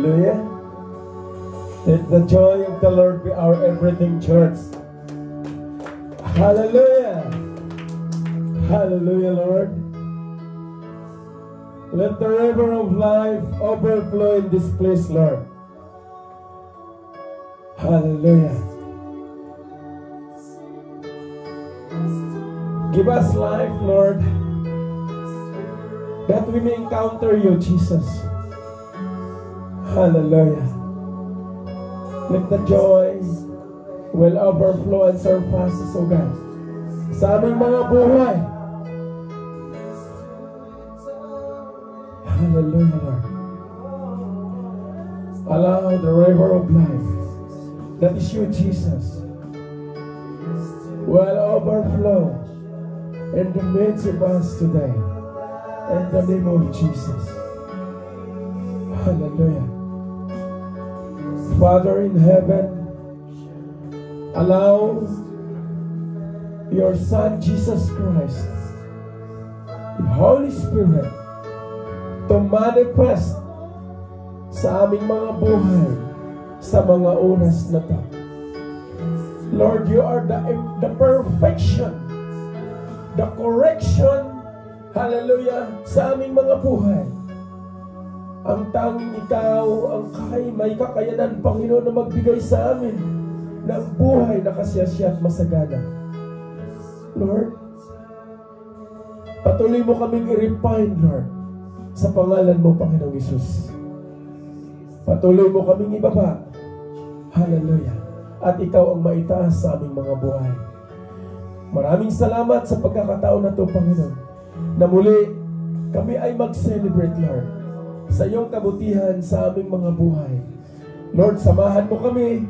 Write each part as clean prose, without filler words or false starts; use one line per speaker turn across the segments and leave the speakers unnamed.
Hallelujah. Let the joy of the Lord be our everything, church. Hallelujah. Hallelujah, Lord. Let the river of life overflow in this place, Lord. Hallelujah. Give us life, Lord, that we may encounter you, Jesus. Hallelujah. Let the joy will overflow and surpass us, O God, sa aming mga buhay. Hallelujah, Lord. Allow the river of life, that is you, Jesus, will overflow in the midst of us today. In the name of Jesus. Hallelujah. Father in heaven, allow your Son, Jesus Christ, the Holy Spirit, to manifest sa aming mga buhay sa mga oras na to. Lord, you are the perfection, the correction, hallelujah, sa aming mga buhay. Ang tanging ikaw ang may kakayanan, Panginoon, na magbigay sa amin ng buhay na kasiyasya at masagana. Lord, patuloy mo kaming i-refine, Lord, sa pangalan mo, Panginoong Hesus. Patuloy mo kaming ibaba, hallelujah, at ikaw ang maitaas sa aming mga buhay. Maraming salamat sa pagkakataon na ito, Panginoon, na muli kami ay mag-celebrate, Lord, sa iyong kabutihan sa aming mga buhay. Lord, samahan mo kami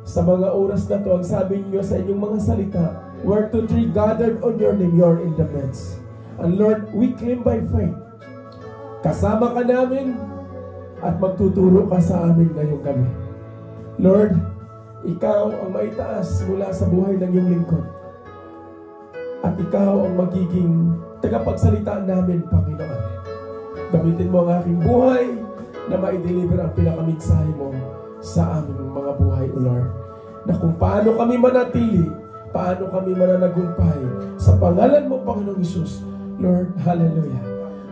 sa mga oras na ito. Ang sabi niyo sa inyong mga salita, where 2 3 gathered on your name, you are in the midst. And Lord, we claim by faith, kasama ka namin at magtuturo ka sa amin ngayong gabi. Lord, ikaw ang maitaas mula sa buhay ng iyong lingkod. At ikaw ang magiging tagapagsalita namin, Panginoon. Gamitin mo ang aking buhay na ma-deliver ang pinakamensahe mo sa aming mga buhay, O Lord. Na kung paano kami manatili, paano kami mananagumpay sa pangalan mo, Panginoong Hesus. Lord, hallelujah.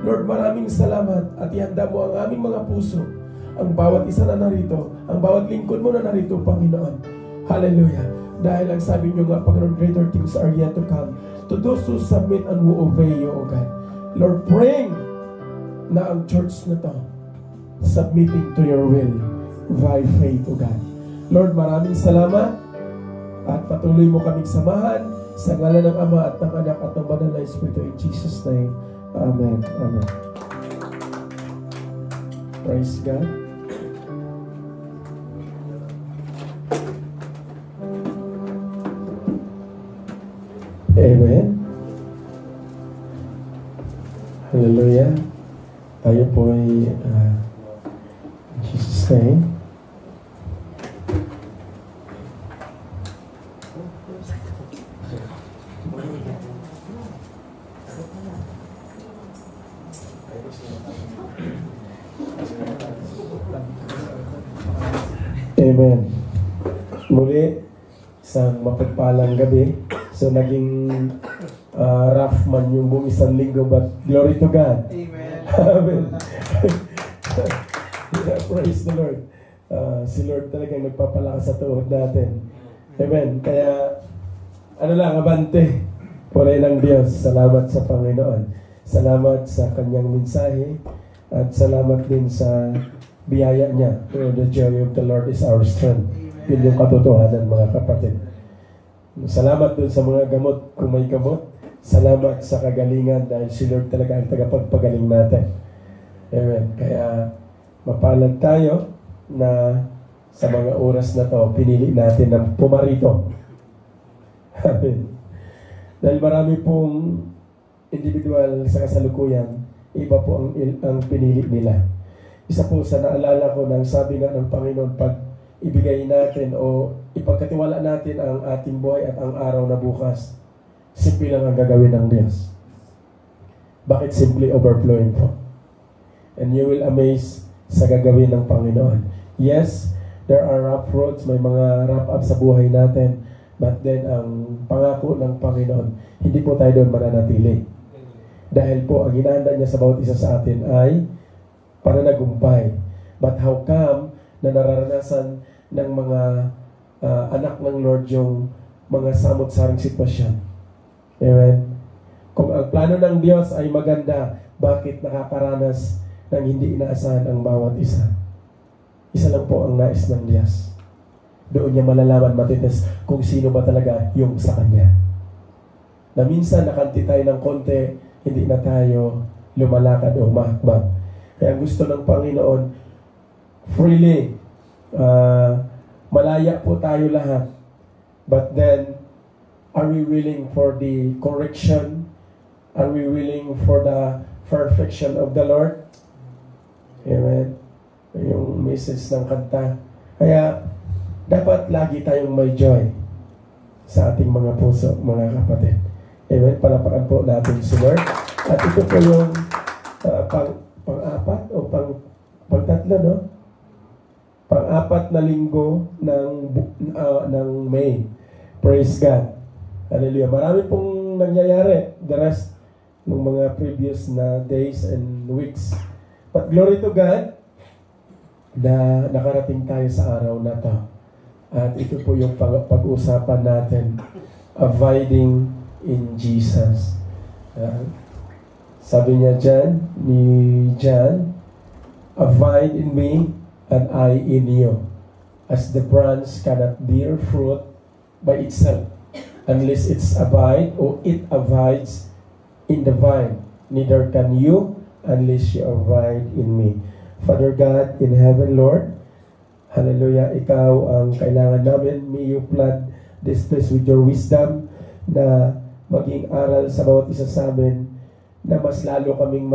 Lord, maraming salamat at ihanda mo ang aming mga puso, ang bawat isa na narito, ang bawat lingkod mo na narito, Panginoon. Hallelujah. Dahil ang sabi niyo nga, Panginoon, greater things are yet to come to those who submit and who obey you, O God. Lord, praying na ang church na to submitting to your will by faith, O God. Lord, maraming salamat at patuloy mo kaming samahan sa ngalan ng Ama at ng Anak at ng Banal na Espiritu, in Jesus' name. Amen. Amen. Praise God. Amen. Hallelujah. Tayo po ay Jesus' name. Amen. Muli, isang mapagpalang gabi. So, naging rough man yung buong isang linggo, but glory to God. Amen. Amen. Praise the Lord. Si Lord talagang nagpapalakas sa tuhod natin. Amen. Kaya, ano lang, abante. Puri ng Diyos. Salamat sa Panginoon. Salamat sa kanyang mensahe. At salamat din sa biyaya niya. The joy of the Lord is our strength. Yun yung katotohanan, mga kapatid. Salamat dun sa mga gamot, kung may gamot. Salamat sa kagalingan dahil si Lord talaga ang tagapagpagaling natin. Amen. Kaya mapalad tayo na sa mga oras na to, pinili natin ng pumarito. Amen. Dahil marami pong individual sa kasalukuyan, iba po ang pinili nila. Isa po sa naalala ko ng sabi nga ng Panginoon, pag ibigay natin o ipagkatiwala natin ang ating buhay at ang araw na bukas, simple lang ang gagawin ng Diyos. Bakit simply overflowing po? And you will amaze sa gagawin ng Panginoon. Yes, there are rough roads, may mga rough up sa buhay natin, but then ang pangako ng Panginoon, hindi po tayo doon mananatili. Dahil po, ang hinahanda niya sa bawat isa sa atin ay pananagumpay. But how come na nararanasan ng mga anak ng Lord yung mga samot-saring sitwasyon? Amen? Kung ang plano ng Diyos ay maganda, bakit nakakaranas ng hindi inaasahan ang bawat isa? Isa lang po ang nais ng Diyos. Doon niya malalaman, matitis, kung sino ba talaga yung sa Kanya. Na minsan nakanti tayo ng konti, hindi na tayo lumalakad o mahakbang. Kaya gusto ng Panginoon, freely, malaya po tayo lahat. But then, are we willing for the correction? Are we willing for the perfection of the Lord? Amen. Yung message ng kanta. Kaya, dapat lagi tayong may joy sa ating mga puso, mga kapatid. Amen. Palapakan po natin si Lord. At ito po yung pang-apat o pang-tatlo, no? Pang-apat na linggo ng May. Praise God. Hallelujah. Marami pong nangyayari the rest ng mga previous na days and weeks. But glory to God na nakarating tayo sa araw na to. At ito po yung pag-usapan natin, abiding in Jesus. Sabi niya dyan, ni John, abide in me and I in you, as the branch cannot bear fruit by itself unless it's abide or it abides in the vine, neither can you unless you abide in me. Father God in heaven, Lord, hallelujah, ikaw ang kailangan namin. May you flood this place with your wisdom na maging aral sa bawat isa sa amin, na mas lalo kaming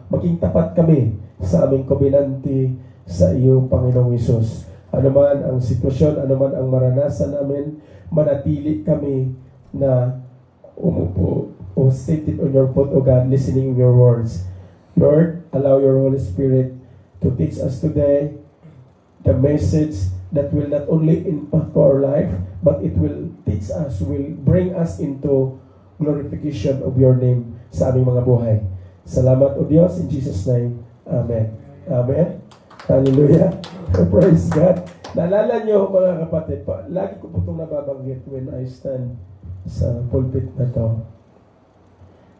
maging tapat kami sa aming kobenante sa iyo, Panginoong Hesus. Ano man ang sitwasyon, ano man ang maranasan namin, manatili kami na umupo o seated on your foot, O God, listening your words. Lord, allow your Holy Spirit to teach us today the message that will not only impact our life, but it will teach us, will bring us into glorification of your name sa aming mga buhay. Salamat, O Diyos, in Jesus' name. Amen. Amen. Hallelujah. Praise God. Naalala nyo, mga kapatid, lagi ko po itong nababanggit when I stand sa pulpit na to.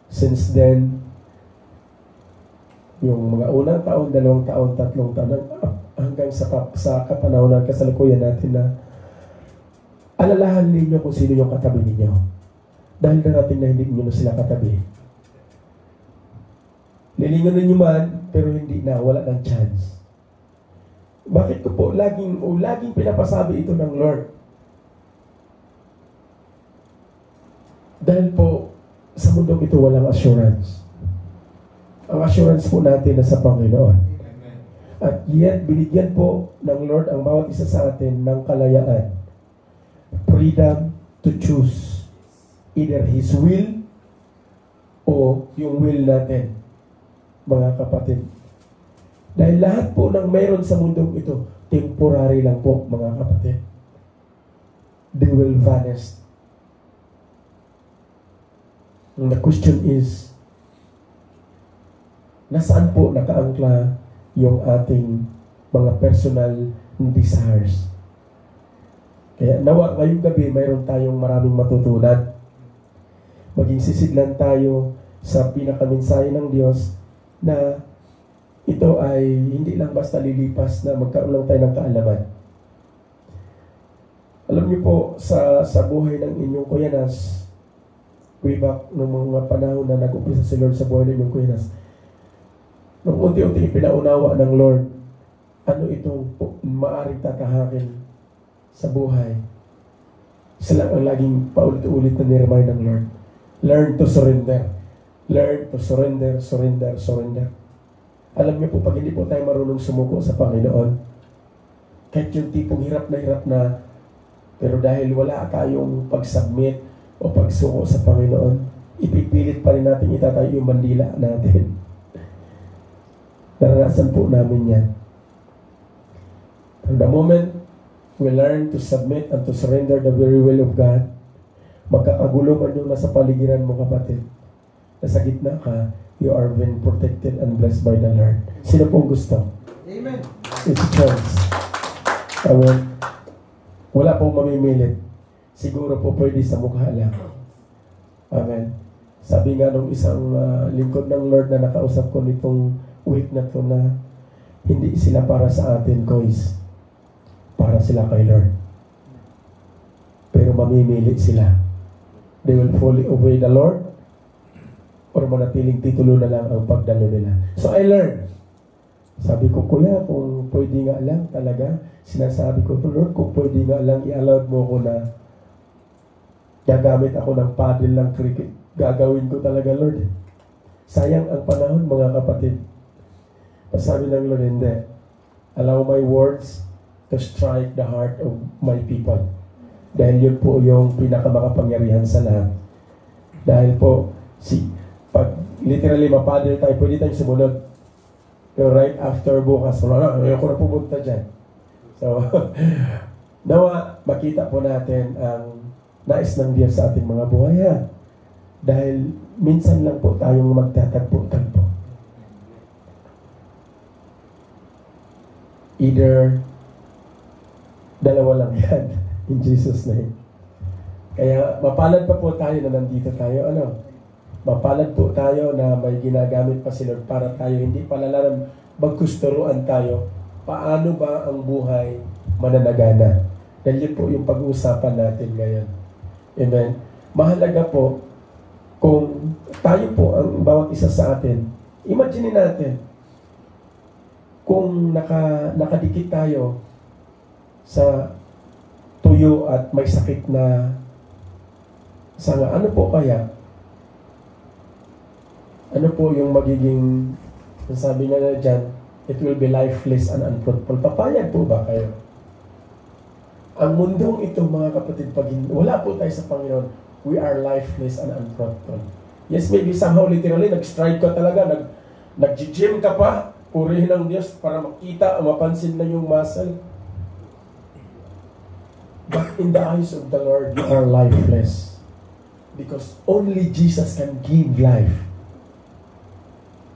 Since then, yung mga unang taon, 2 taon, 3 taon, hanggang sa kapanahon ng kasalukuyan natin na alalahan ninyo kung sino yung katabi ninyo. Dahil darating na hindi nyo na sila katabi. Lilingon ninyo man, pero hindi na, wala ng chance. Bakit ko po laging pinapasabi ito ng Lord? Dahil po, sa mundong ito walang assurance. Ang assurance po natin na sa Panginoon. At yet, binigyan po ng Lord ang bawat isa sa atin ng kalayaan. Freedom to choose either His will o yung will natin, mga kapatid. Dahil lahat po ng mayroon sa mundong ito, temporary lang po, mga kapatid. They will vanish. And the question is, nasaan po nakaangkla yung ating mga personal desires? Kaya nawa ngayong gabi, mayroon tayong maraming matutunan. Maging sisidlan tayo sa pinakamensahe ng Diyos na ito ay hindi lang basta lilipas na magkaroon lang tayo ng kaalaman. Alam niyo po, sa buhay ng inyong kuyanas, way back noong mga panahon na nag-umpisa si Lord sa buhay ng inyong kuyanas, nung unti-unti pinaunawa ng Lord, ano itong maaring tatahakin sa buhay. Isa lang ang laging paulit-ulit na niremind ng Lord. Learn to surrender. Learn to surrender, surrender, surrender. Alam niyo po, pag hindi po tayo marunong sumuko sa Panginoon, kahit yung tipong hirap na, pero dahil wala tayong pag-submit o pagsuko sa Panginoon, ipipilit pa rin natin itatayo yung bandila natin. Naranasan po namin yan. From the moment we learn to submit and to surrender the very will of God, magkakagulo man yung nasa paligiran mo, kapatid. Nasa gitna ka, you are being protected and blessed by the Lord. Sino pong gusto?
Amen.
It's a choice. Amen. Wala pong mamimilit. Siguro po pwede sa mukha lang. Amen. Sabi nga nung isang lingkod ng Lord na nakausap ko nitong week na to, na hindi sila para sa atin, guys. Para sila kay Lord. Pero mamimili sila. They will fully obey the Lord or manatiling titulo na lang ang pagdalo nila. So I learned. Sabi ko, Kuya, kung pwede nga lang talaga, sinasabi ko to Lord, kung pwede nga lang, i-allowed mo ko na gagamit ako ng paddle ng cricket. Gagawin ko talaga, Lord. Sayang ang panahon, mga kapatid. Sabi ng Lord, hindi. Allow my words to strike the heart of my people. Dahil yun po yung pinakamakapangyarihan sa lahat. Dahil po, pag literally mapaddle tayo, pwede tayong sumunod. Pero right after bukas, ayoko na pumunta dyan. So, nawa, makita po natin ang nais ng Diyos sa ating mga buhay. Dahil minsan lang po tayong magtatagpo-tagpo. Either dalawa lang yan in Jesus' name. Kaya mapalad pa po tayo na nandito tayo. Mapalad po tayo na may ginagamit pa si Lord para tayo hindi palalang magkusturuan tayo. Paano ba ang buhay mananagana? Dahil yun po yung pag-uusapan natin ngayon. Amen. Mahalaga po kung tayo po ang bawat isa sa atin, imagine natin kung nakadikit tayo sa tuyo at may sakit na sanga, ano po kaya? Ano po yung magiging, sabi nga na dyan, it will be lifeless and unfruitful. Papayag po ba kayo? Ang mundong ito, mga kapatid, pag wala po tayo sa Panginoon, we are lifeless and unfruitful. Yes, maybe somehow literally, nag-strive ka talaga, nag-gym ka pa, purihin ng Diyos para makita, mapansin na yung muscle. But in the eyes of the Lord, you are lifeless. Because only Jesus can give life.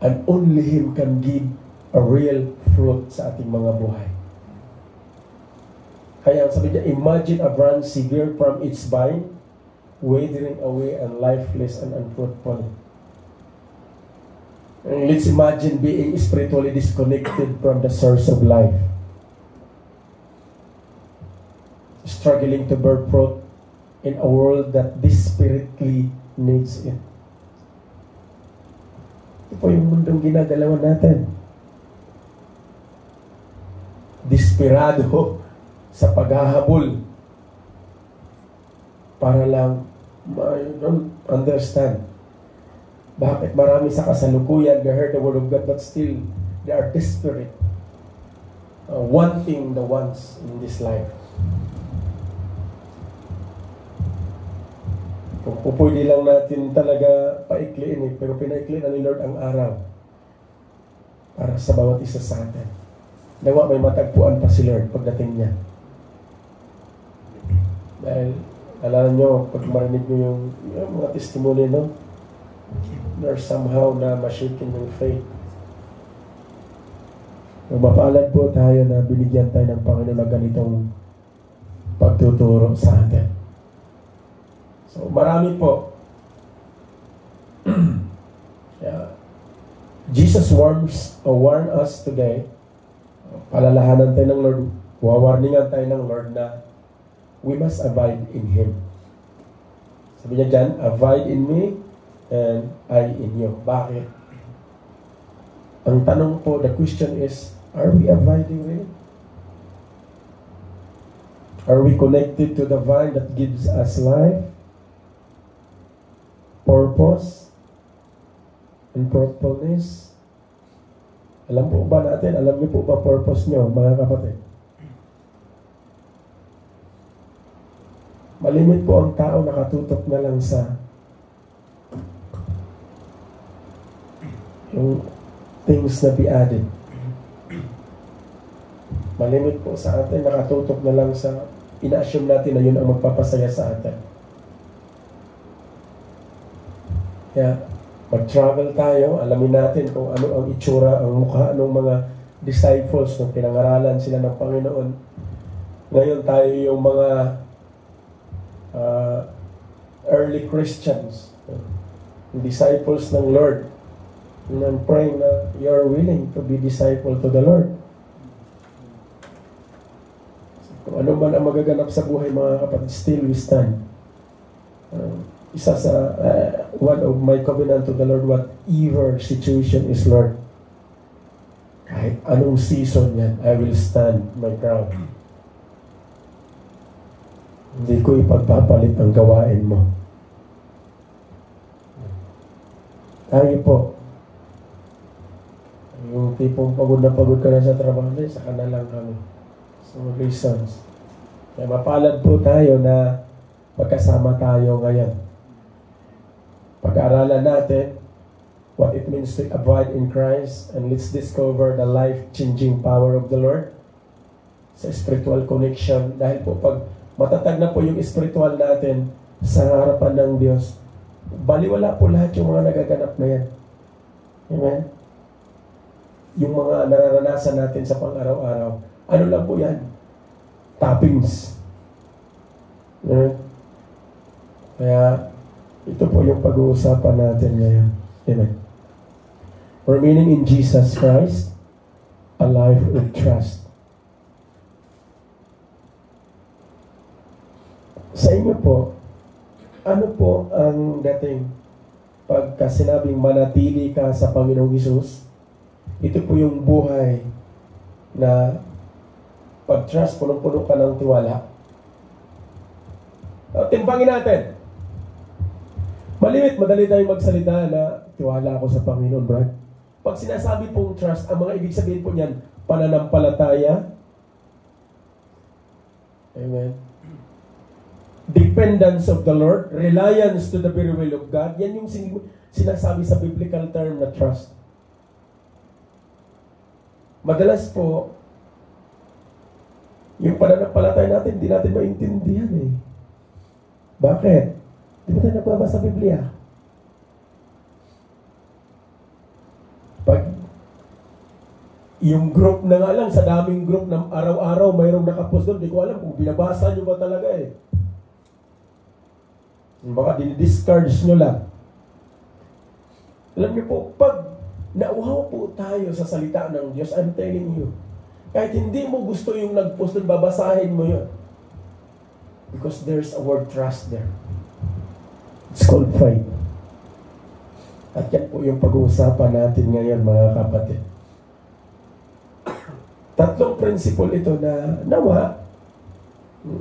And only Him can give a real fruit sa ating mga buhay. Kaya sabi niya, imagine a branch severed from its vine, withering away and lifeless and unfruitful. And let's imagine being spiritually disconnected from the source of life. Struggling to bear fruit in a world that desperately needs it. Ito po yung mundong ginagalawan natin. Desperado sa paghahabol para lang, I don't understand. Bakit marami sa kasalukuyan, they heard the word of God, but still, they are desperate. Wanting the ones in this life. Kung pwede lang natin talaga paikliin pero pinaikliin na ni Lord ang araw para sa bawat isa sa atin. Nawa may matagpuan pa si Lord pagdating niya. Dahil, alala nyo, pag marinig nyo yung mga testimony, no? They're somehow na ma-shaken yung faith. Mapalad po tayo na binigyan tayo ng Panginoon na ganitong pagtuturo sa atin. So, marami po. Yeah. Jesus warn us today. Palalahanan tayo ng Lord. Wawarningan tayo ng Lord na we must abide in Him. Sabi niya dyan, abide in me and I in you. Bakit? Ang tanong po, the question is, are we abiding really? Are we connected to the vine that gives us life, purpose, and fruitfulness? Alam po ba natin? Alam niyo po ba purpose niyo, mga kapatid? Malimit po ang tao nakatutok na lang sa yung things na be added. Malimit po sa atin, nakatutok na lang sa ina-assume natin na yun ang magpapasaya sa atin. Kaya, mag-travel tayo, alamin natin kung ano ang itsura, ang mukha ng mga disciples nung pinangaralan sila ng Panginoon. Ngayon tayo yung mga early Christians, disciples ng Lord. And I'm praying na you're willing to be disciple to the Lord. Kung ano man ang magaganap sa buhay, mga kapatid, still we stand. Isa sa one of my covenant to the Lord, whatever situation is, Lord, kahit anong season yan, I will stand my ground. Hindi ko ipagpapalit ang gawain mo. Tayo po, yung tipong pagod na pagod ka na sa trabaho, saka na lang kami. So, reasons. Kaya mapalad po tayo na pagkasama tayo ngayon. Pag-aaralan natin what it means to abide in Christ, and let's discover the life-changing power of the Lord sa spiritual connection. Dahil po pag matatag na po yung spiritual natin sa harapan ng Diyos, baliwala po lahat yung mga nagaganap na yan. Amen? Yung mga nararanasan natin sa pang-araw-araw. Ano lang po yan? Toppings. Kaya, ito po yung pag-uusapan natin ngayon. Amen. Remaining in Jesus Christ, a life with trust. Sa inyo po, ano po ang dating pagka sinabing manatili ka sa Panginoong Hesus? Ito po yung buhay na pag-trust, punong-puno ka ng tiwala. Timbangin natin. Malimit, madali tayong magsalita na tiwala ako sa Panginoon, Brad. Pag sinasabi pong trust, ang mga ibig sabihin po niyan, pananampalataya. Amen. Dependence of the Lord, reliance to the very will of God. Yan yung sinasabi sa biblical term na trust. Madalas po, yung pananampalataya natin, hindi natin maintindihan eh. Bakit? Di ba tayo nagbabasa sa Biblia? Pag yung group na nga lang, sa daming group na araw-araw mayroong nakapost doon, di ko alam kung binabasa nyo ba talaga eh. Baka dinidiscards nyo lang. Alam niyo po, pag nauhaw po tayo sa salita ng Diyos, I'm telling you, kahit hindi mo gusto yung nag-post doon, babasahin mo yun. Because there's a word trust there. It's called faith. At yan po yung pag-uusapan natin ngayon, mga kapatid. Tatlong principle ito na nawa,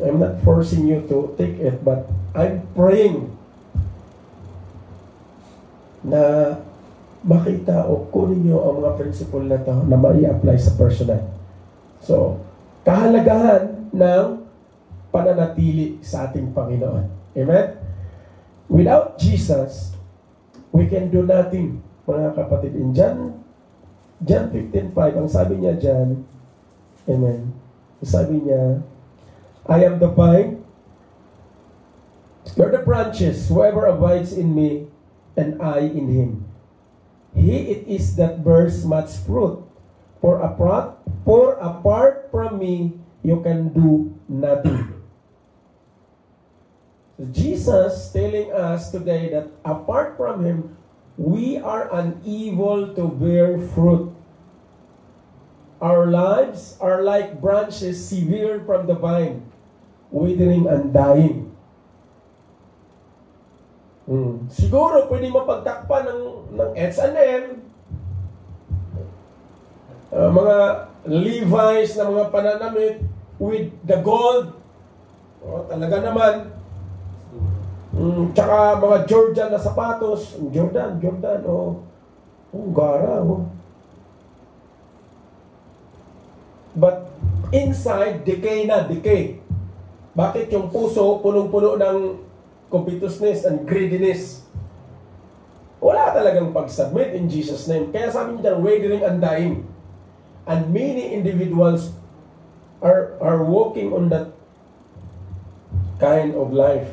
I'm not forcing you to take it, but I'm praying na makita o kunin nyo ang mga principle na ito na mai-apply sa personal. So, kahalagahan ng pananatili sa ating Panginoon. Amen? Without Jesus, we can do nothing, mga kapatid. In John 15:5, ang sabi niya dyan, amen, sabi niya, I am the vine, you're the branches, whoever abides in me, and I in him. He it is that bears much fruit, for apart from me, you can do nothing. So Jesus telling us today that apart from him, we are unable to bear fruit. Our lives are like branches severed from the vine, withering and dying. Siguro pwede mapagtakpan ng H&M, mga Levi's na mga pananamit with the gold. Talaga naman. Tsaka mga Jordan na sapatos. Jordan. Gara. But inside, decay. Bakit yung puso punong-puno ng covetousness and greediness? Wala Kailangan talagang pag-submit in Jesus' name. Kaya sabi niya, wavering and dying. And many individuals are walking on that kind of life.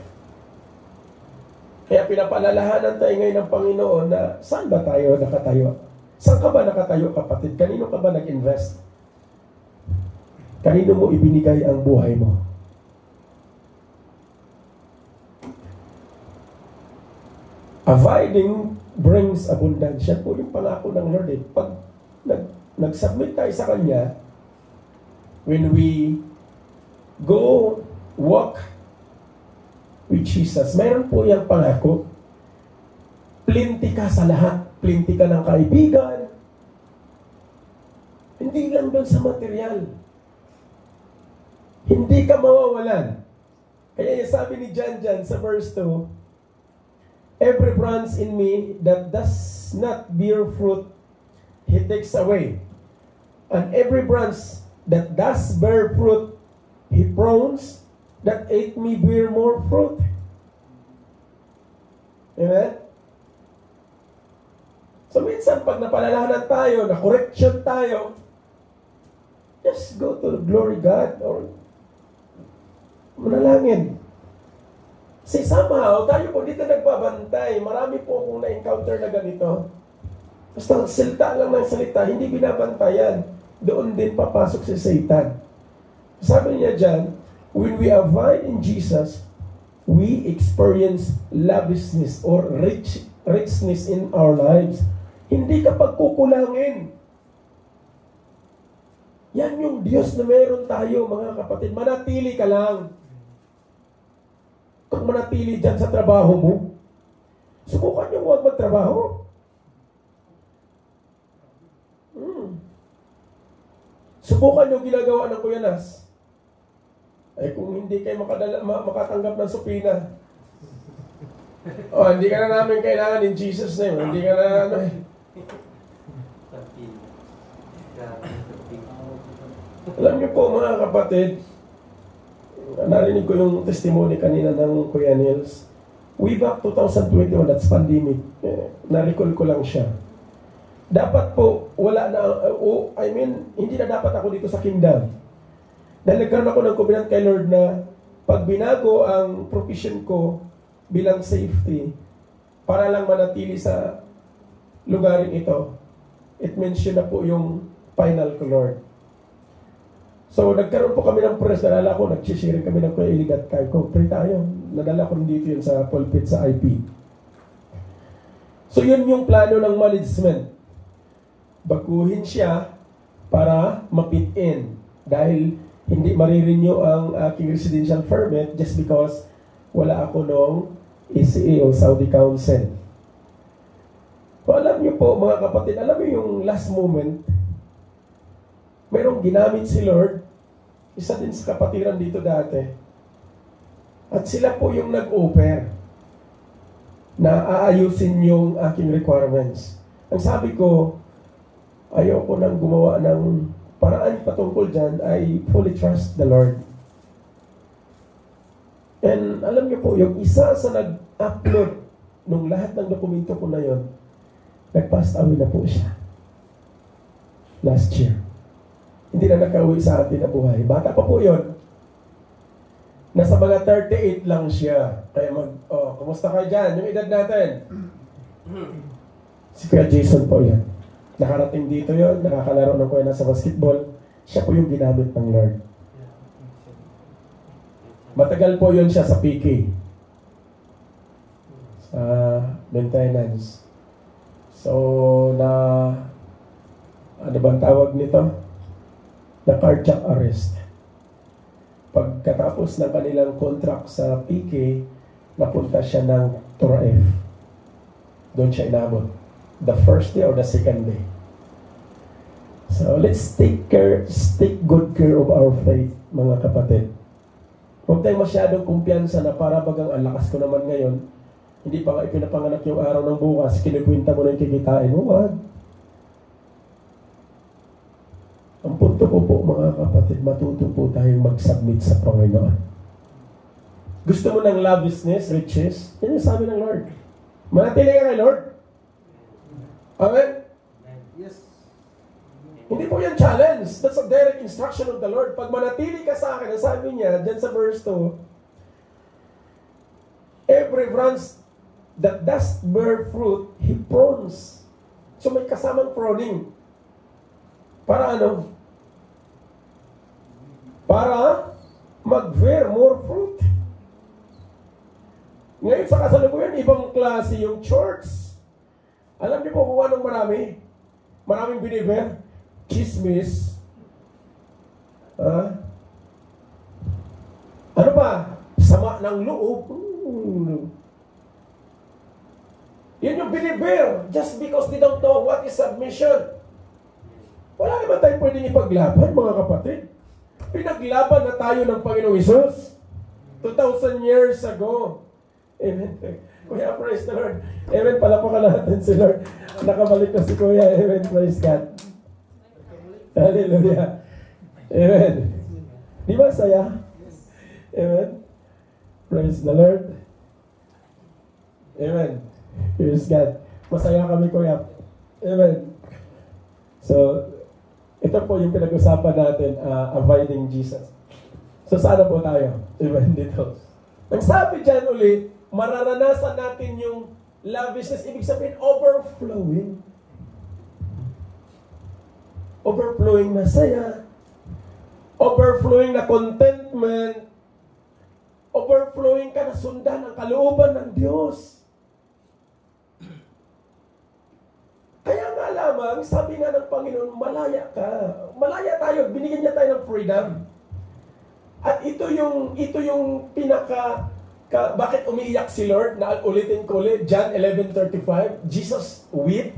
Kaya pinapalalahanan tayo ngayon ng Panginoon na saan ba tayo nakatayo? Saan ka ba nakatayo, kapatid? Kanino ka ba nag-invest? Kanino mo ibinigay ang buhay mo? Abiding brings abundance. Yan po yung pangako ng Lord. Pag nag-submit tayo sa Kanya, when we go walk with Jesus, mayroon po yung pangako. Plenty ka sa lahat. Plenty ka ng kaibigan. Hindi lang doon sa material. Hindi ka mawawalan. Kaya yung sabi ni John sa verse 2, every branch in me that does not bear fruit, He takes away. And every branch that does bear fruit, He prunes, that it may bear more fruit. Amen? So minsan, pag napalalahanan tayo, na-correction tayo, just go to glory God or manalangin. Kasi somehow, tayo po dito nagbabantay. Marami po akong na-encounter na ganito. Basta salita lang ng salita, hindi binabantayan. Doon din papasok si Satan. Sabi niya dyan, when we abide in Jesus, we experience lavishness or richness in our lives. Hindi ka pagkukulangin. Yan yung Diyos na meron tayo, mga kapatid. Manatili ka lang. Kung manatili dyan sa trabaho mo, subukan nyo huwag magtrabaho. Subukan nyo ginagawa ng Kuya Nas. Ay kung hindi kayo makatanggap ng supina, hindi ka na namin kailangan in Jesus' name. Hindi ka na Alam niyo po, mga kapatid, narinig ko yung testimony kanina ng Kuya Nils. Way back 2021, that's pandemic. Na-recall ko lang siya. Dapat po, hindi na dapat ako dito sa kingdom. Dahil nagkaroon ako ng covenant kay Lord na pag binago ang profession ko bilang safety, para lang manatili sa lugarin ito, it means yun na po yung final ko, Lord. So, nagkaroon po kami ng press. Nalala ko, nag-sharing kami ng Kuya Iligat Carco. Pray tayo. Nadala ko rin dito yun sa pulpit sa IP. So, yun yung plano ng management. Baguhin siya para mapit in. Dahil hindi marirenew ang aking residential permit just because wala ako nung ECA o Saudi Council. So, alam niyo po, mga kapatid, alam niyo yung last moment, mayroong ginamit si Lord, isa din sa kapatiran dito dati. At sila po yung nag-offer na aayusin yung aking requirements. Ang sabi ko, ayoko nang gumawa ng paraan patungkol dyan, I fully trust the Lord. And alam niyo po, yung isa sa nag-upload nung lahat ng dokumento ko na yon, nag-pass away na po siya. Last year. Hindi na nakauwi sa atin na buhay. Bata pa po yun. Nasa mga 38 lang siya. Kaya kumusta kayo dyan? Yung edad natin. Si Kuya Jason po yan. Nakarating dito yon, nakakalaro ng Kuya sa basketball. Siya po yung ginamit ng Lord. Matagal po yun siya sa PK. Sa maintenance. So, ano bang tawag nito? Na cardiac arrest. Pagkatapos ng kanilang contract sa PK, napunta siya ng Tura F. Doon siya inabot. The first day or the second day. So, let's take good care of our faith, mga kapatid. Huwag tayong masyadong kumpiyansa na para bagang ang lakas ko naman ngayon, hindi pa nga ipinapanganak yung araw ng bukas, kinikwinta mo na yung kikitain mo, wag. Ang punto ko po, mga kapatid, matuto po tayong mag-submit sa Panginoon. Gusto mo ng lavishness, riches? Yan yung sabi ng Lord. Manatili ka kay Lord. Amen?
Yes.
Hindi po yan challenge. That's a direct instruction of the Lord. Pag manatili ka sa akin, sabi niya, dyan sa verse 2, every branch that does bear fruit, He prunes. So may kasamang pruning. Para ano? Para mag-bear more fruit. Ngayon sa kasalukuyan, ibang klase yung church. Alam niyo po kung anong marami? Maraming binibear. Chismis. Ano ba? Sama ng loob. Yun yung binibear. Just because they don't know what is submission. Wala naman tayong pwedeng ipaglaban, mga kapatid. Pinaglaban na tayo ng Panginoong Hesus 2,000 years ago. Amen. Kuya, praise the Lord. Amen. Palapakan natin si Lord. Nakabalik na si Kuya. Amen. Praise God. Hallelujah. Amen. Di ba saya? Amen. Praise the Lord. Amen. Praise God. Masaya kami, Kuya. Amen. So, ito po yung pinag-usapan natin, avoiding Jesus. So, sana po tayo? Amen. Dito. Nagsabi dyan ulit, mararanasan natin yung lavishness, ibig sabihin, overflowing. Overflowing na saya, overflowing na contentment, overflowing ka na sundan ang kalooban ng Diyos. Kaya nga lamang, sabi nga ng Panginoon, malaya ka. Malaya tayo, binigyan niya tayo ng freedom. At ito yung pinaka bakit umiiyak si Lord? Na ulitin ko ulit, John 11:35, Jesus wept.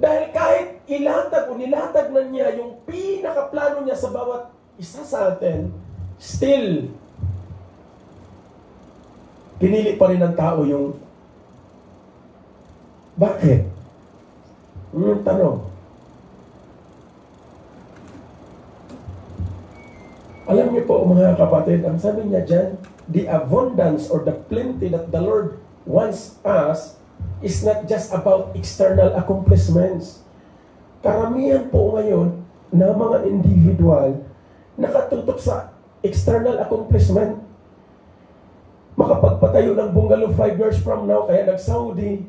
Dahil kahit nilatag na niya yung pinakaplano niya sa bawat isa sa atin, still, pinili pa rin ng tao yung bakit? Yung tanong. Alam niyo po mga kapatid, ang sabi niya dyan, the abundance or the plenty that the Lord wants us is not just about external accomplishments. Karamihan po ngayon na mga individual nakatutok sa external accomplishment. Makapagpatayo ng bungalow 5 years from now, kaya nag-Saudi,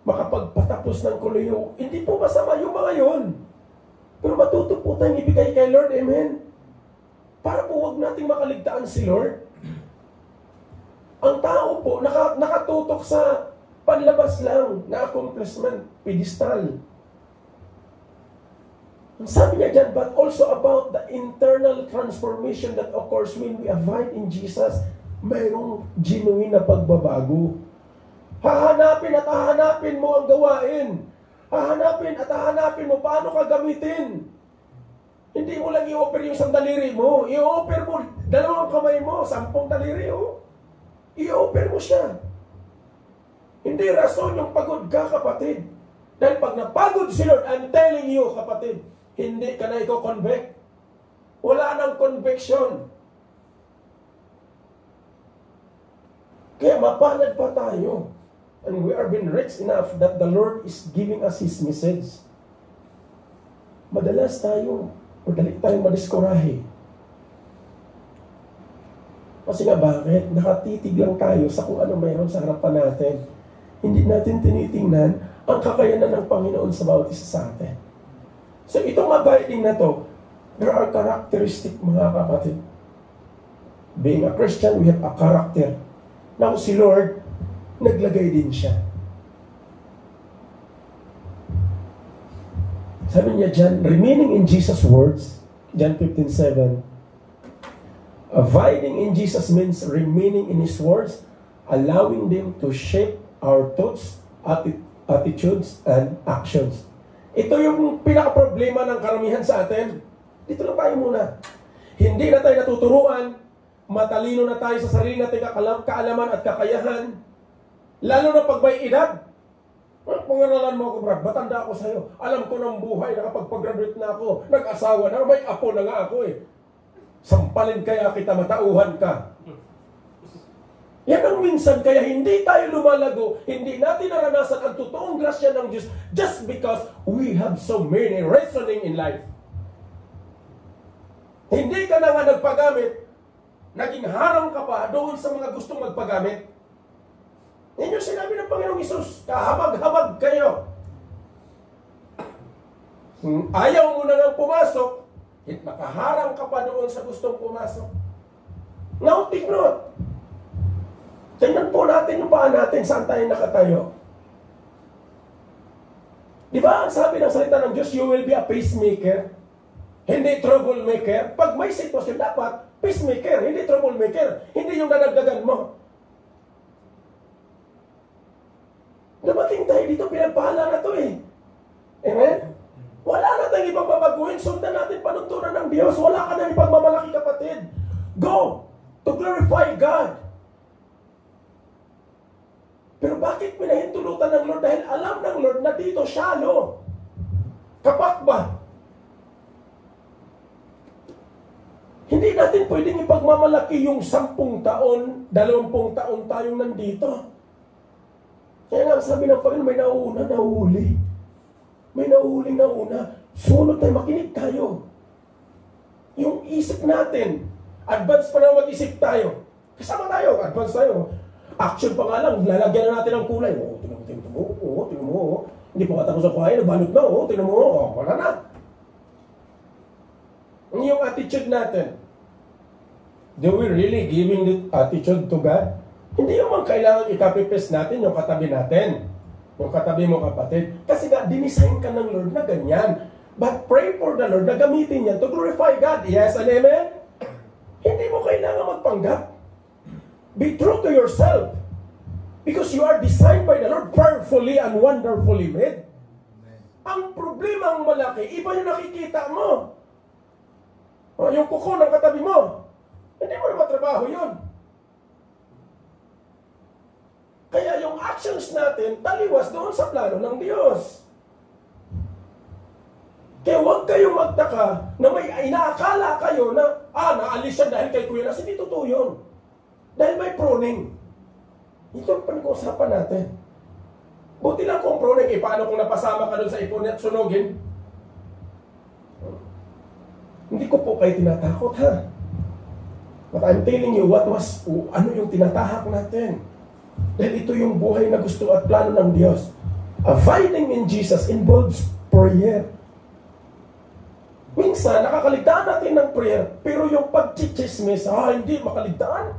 makapagpatapos ng koleyo, hindi po masama yung mga yun. Pero matuto po tayong ibigay kay Lord, amen? Para po huwag nating makaligtaan si Lord. Ang tao po, nakatutok sa panlabas lang na accomplishment, pedestal. Ang sabi niya dyan, but also about the internal transformation that occurs when we abide in Jesus, mayroong genuine na pagbabago. Hahanapin at hahanapin mo ang gawain. Hahanapin at hahanapin mo paano ka gamitin. Hindi mo lang i-offer yung 1 daliri mo. I-offer mo 2 kamay mo, 10 daliri, oh. I-offer mo siya. Hindi rason yung pagod ka, kapatid. Dahil pag napagod si Lord, I'm telling you, kapatid, hindi ka na i-convict. Wala nang conviction. Kaya mapalad pa tayo. And we are being rich enough that the Lord is giving us His message. Madalas madali tayong madiskorahe. Kasi nga bakit? Nakatitig lang tayo sa kung ano mayroon sa harapan natin. Hindi natin tinitingnan ang kakayanan ng Panginoon sa bawat isa sa atin. So itong abiding na to, there are characteristic, mga kapatid. Being a Christian, we have a character. Now si Lord, naglagay din siya. Sabi niya dyan, remaining in Jesus' words, John 15:7, abiding in Jesus means remaining in His words, allowing them to shape our thoughts, attitudes, and actions. Ito yung pinaka-problema ng karamihan sa atin. Dito lang tayo muna. Hindi na tayo natuturuan, matalino na tayo sa sarili nating kaalaman at kakayahan, lalo na pag may edad. Pangaralan mo ako, Brad, matanda ako sa'yo. Alam ko ng buhay, nakapag-graduate na ako, nag-asawa na, may apo na nga ako eh. Sampalin kaya kita, matauhan ka. Yan ang minsan kaya hindi tayo lumalago, hindi natin naranasan ang totoong grasya ng Diyos just because we have so many reasoning in life. Hindi ka na nga nagpagamit, naging harang ka pa doon sa mga gustong magpagamit. Yan yung sinabi ng Panginoong Isus, kahabag-habag kayo. Ayaw mo na nga pumasok, makaharang ka pa doon sa gustong pumasok. Now, take note. Tingnan po natin yung paa natin, saan tayo nakatayo. Di ba, ang sabi ng salita ng Diyos, you will be a peacemaker, hindi troublemaker. Pag may sitwasyon, dapat peacemaker, hindi troublemaker. Hindi yung nadagdagan mo. Dumating tayo dito, pinagpahala na to eh. Amen? Wala na tayong ibang babaguhin. Sundan natin panuntunan ng Diyos. Wala ka na ipagmamalaki, kapatid. Go to glorify God. Pero bakit pinahintulutan ng Lord? Dahil alam ng Lord na dito shallow. Kapat ba? Hindi natin pwedeng ipagmamalaki yung 10 taon, 20 taon tayong nandito. Kaya nga sabi ng Panginoon, may nauuna, nahuli. May nahuling nauna. Sunod tayo, makinig tayo. Yung isip natin, advance pa na mag-isip tayo. Kasama tayo, advance tayo. Action pa nga lang, lalagyan na natin ng kulay. Tingnan mo. Hindi pa katapos ang kuhay, nagbalot na. Tingnan mo, wala na. Yung attitude natin, do we really giving the attitude to God? Hindi yung kailangan i-copy-paste natin yung katabi natin. Yung katabi mo, kapatid. Kasi nga, dinisign ka ng Lord na ganyan. But pray for the Lord na gamitin yan to glorify God. Yes and amen? Hindi mo kailangan magpanggap. Be true to yourself. Because you are designed by the Lord prayerfully and wonderfully made. Ang problema ang malaki, iba yung nakikita mo. Yung kuko ng katabi mo. Hindi mo na matrabaho yun. Kaya yung actions natin, taliwas doon sa plano ng Diyos. Kaya huwag kayong magtaka na may inaakala kayo na, naalis siya dahil kay Kuya Nas. Hindi totoo yun. Dahil may pruning. Ito ang pinag-uusapan natin. Buti lang kung pruning, paano kung napasama ka doon sa ipon at sunugin? Hindi ko po kayo tinatakot, ha? But I'm telling you, ano yung tinatahak natin? Dahil ito yung buhay na gusto at plano ng Diyos. Abiding in Jesus involves prayer. Minsan, nakakaligtaan natin ng prayer, pero yung pag-chichismis, hindi makaligtaan.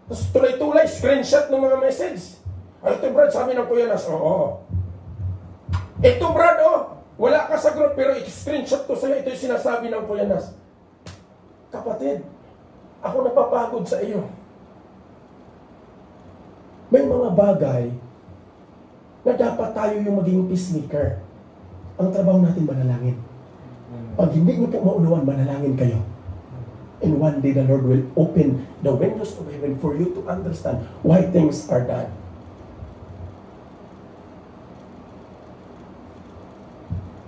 Tapos tulay-tulay, screenshot ng mga message. Ito Brad, sabi ng Kuya Nas, oo. Ito Brad, wala ka sa group, pero i-screenshot ko sa'yo, ito yung sinasabi ng Kuya Nas. Kapatid, ako napapagod sa iyo. May mga bagay na dapat tayo yung maging peacemaker. Ang trabaho natin manalangin. Pag hindi niyo po maunawan, manalangin kayo. And one day the Lord will open the windows of heaven for you to understand why things are done.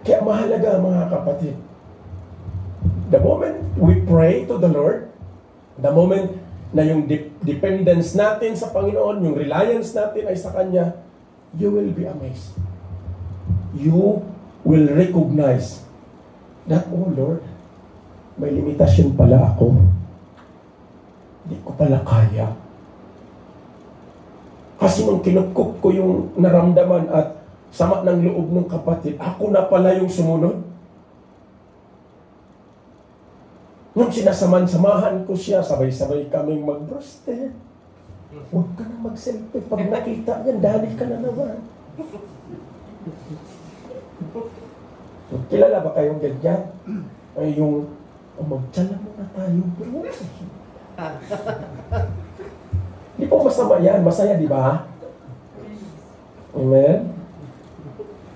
Kaya mahalaga mga kapatid. The moment we pray to the Lord, the moment na yung dependence natin sa Panginoon, yung reliance natin ay sa Kanya, you will be amazed. You will recognize that, oh Lord, may limitasyon pala ako. Hindi ko pala kaya. Kasi nung kinupkup ko yung naramdaman at sama ng loob ng kapatid, ako na pala yung sumunod. Nung sinasaman-samahan ko siya, sabay-sabay kaming mag-brusted. Huwag ka na mag-selfie. Pag nakita yan, dali ka na naman. So, kilala ba kayong ganyan? Ay yung, magtsala muna tayo, bro. Di po masama yan. Masaya, di ba? Amen?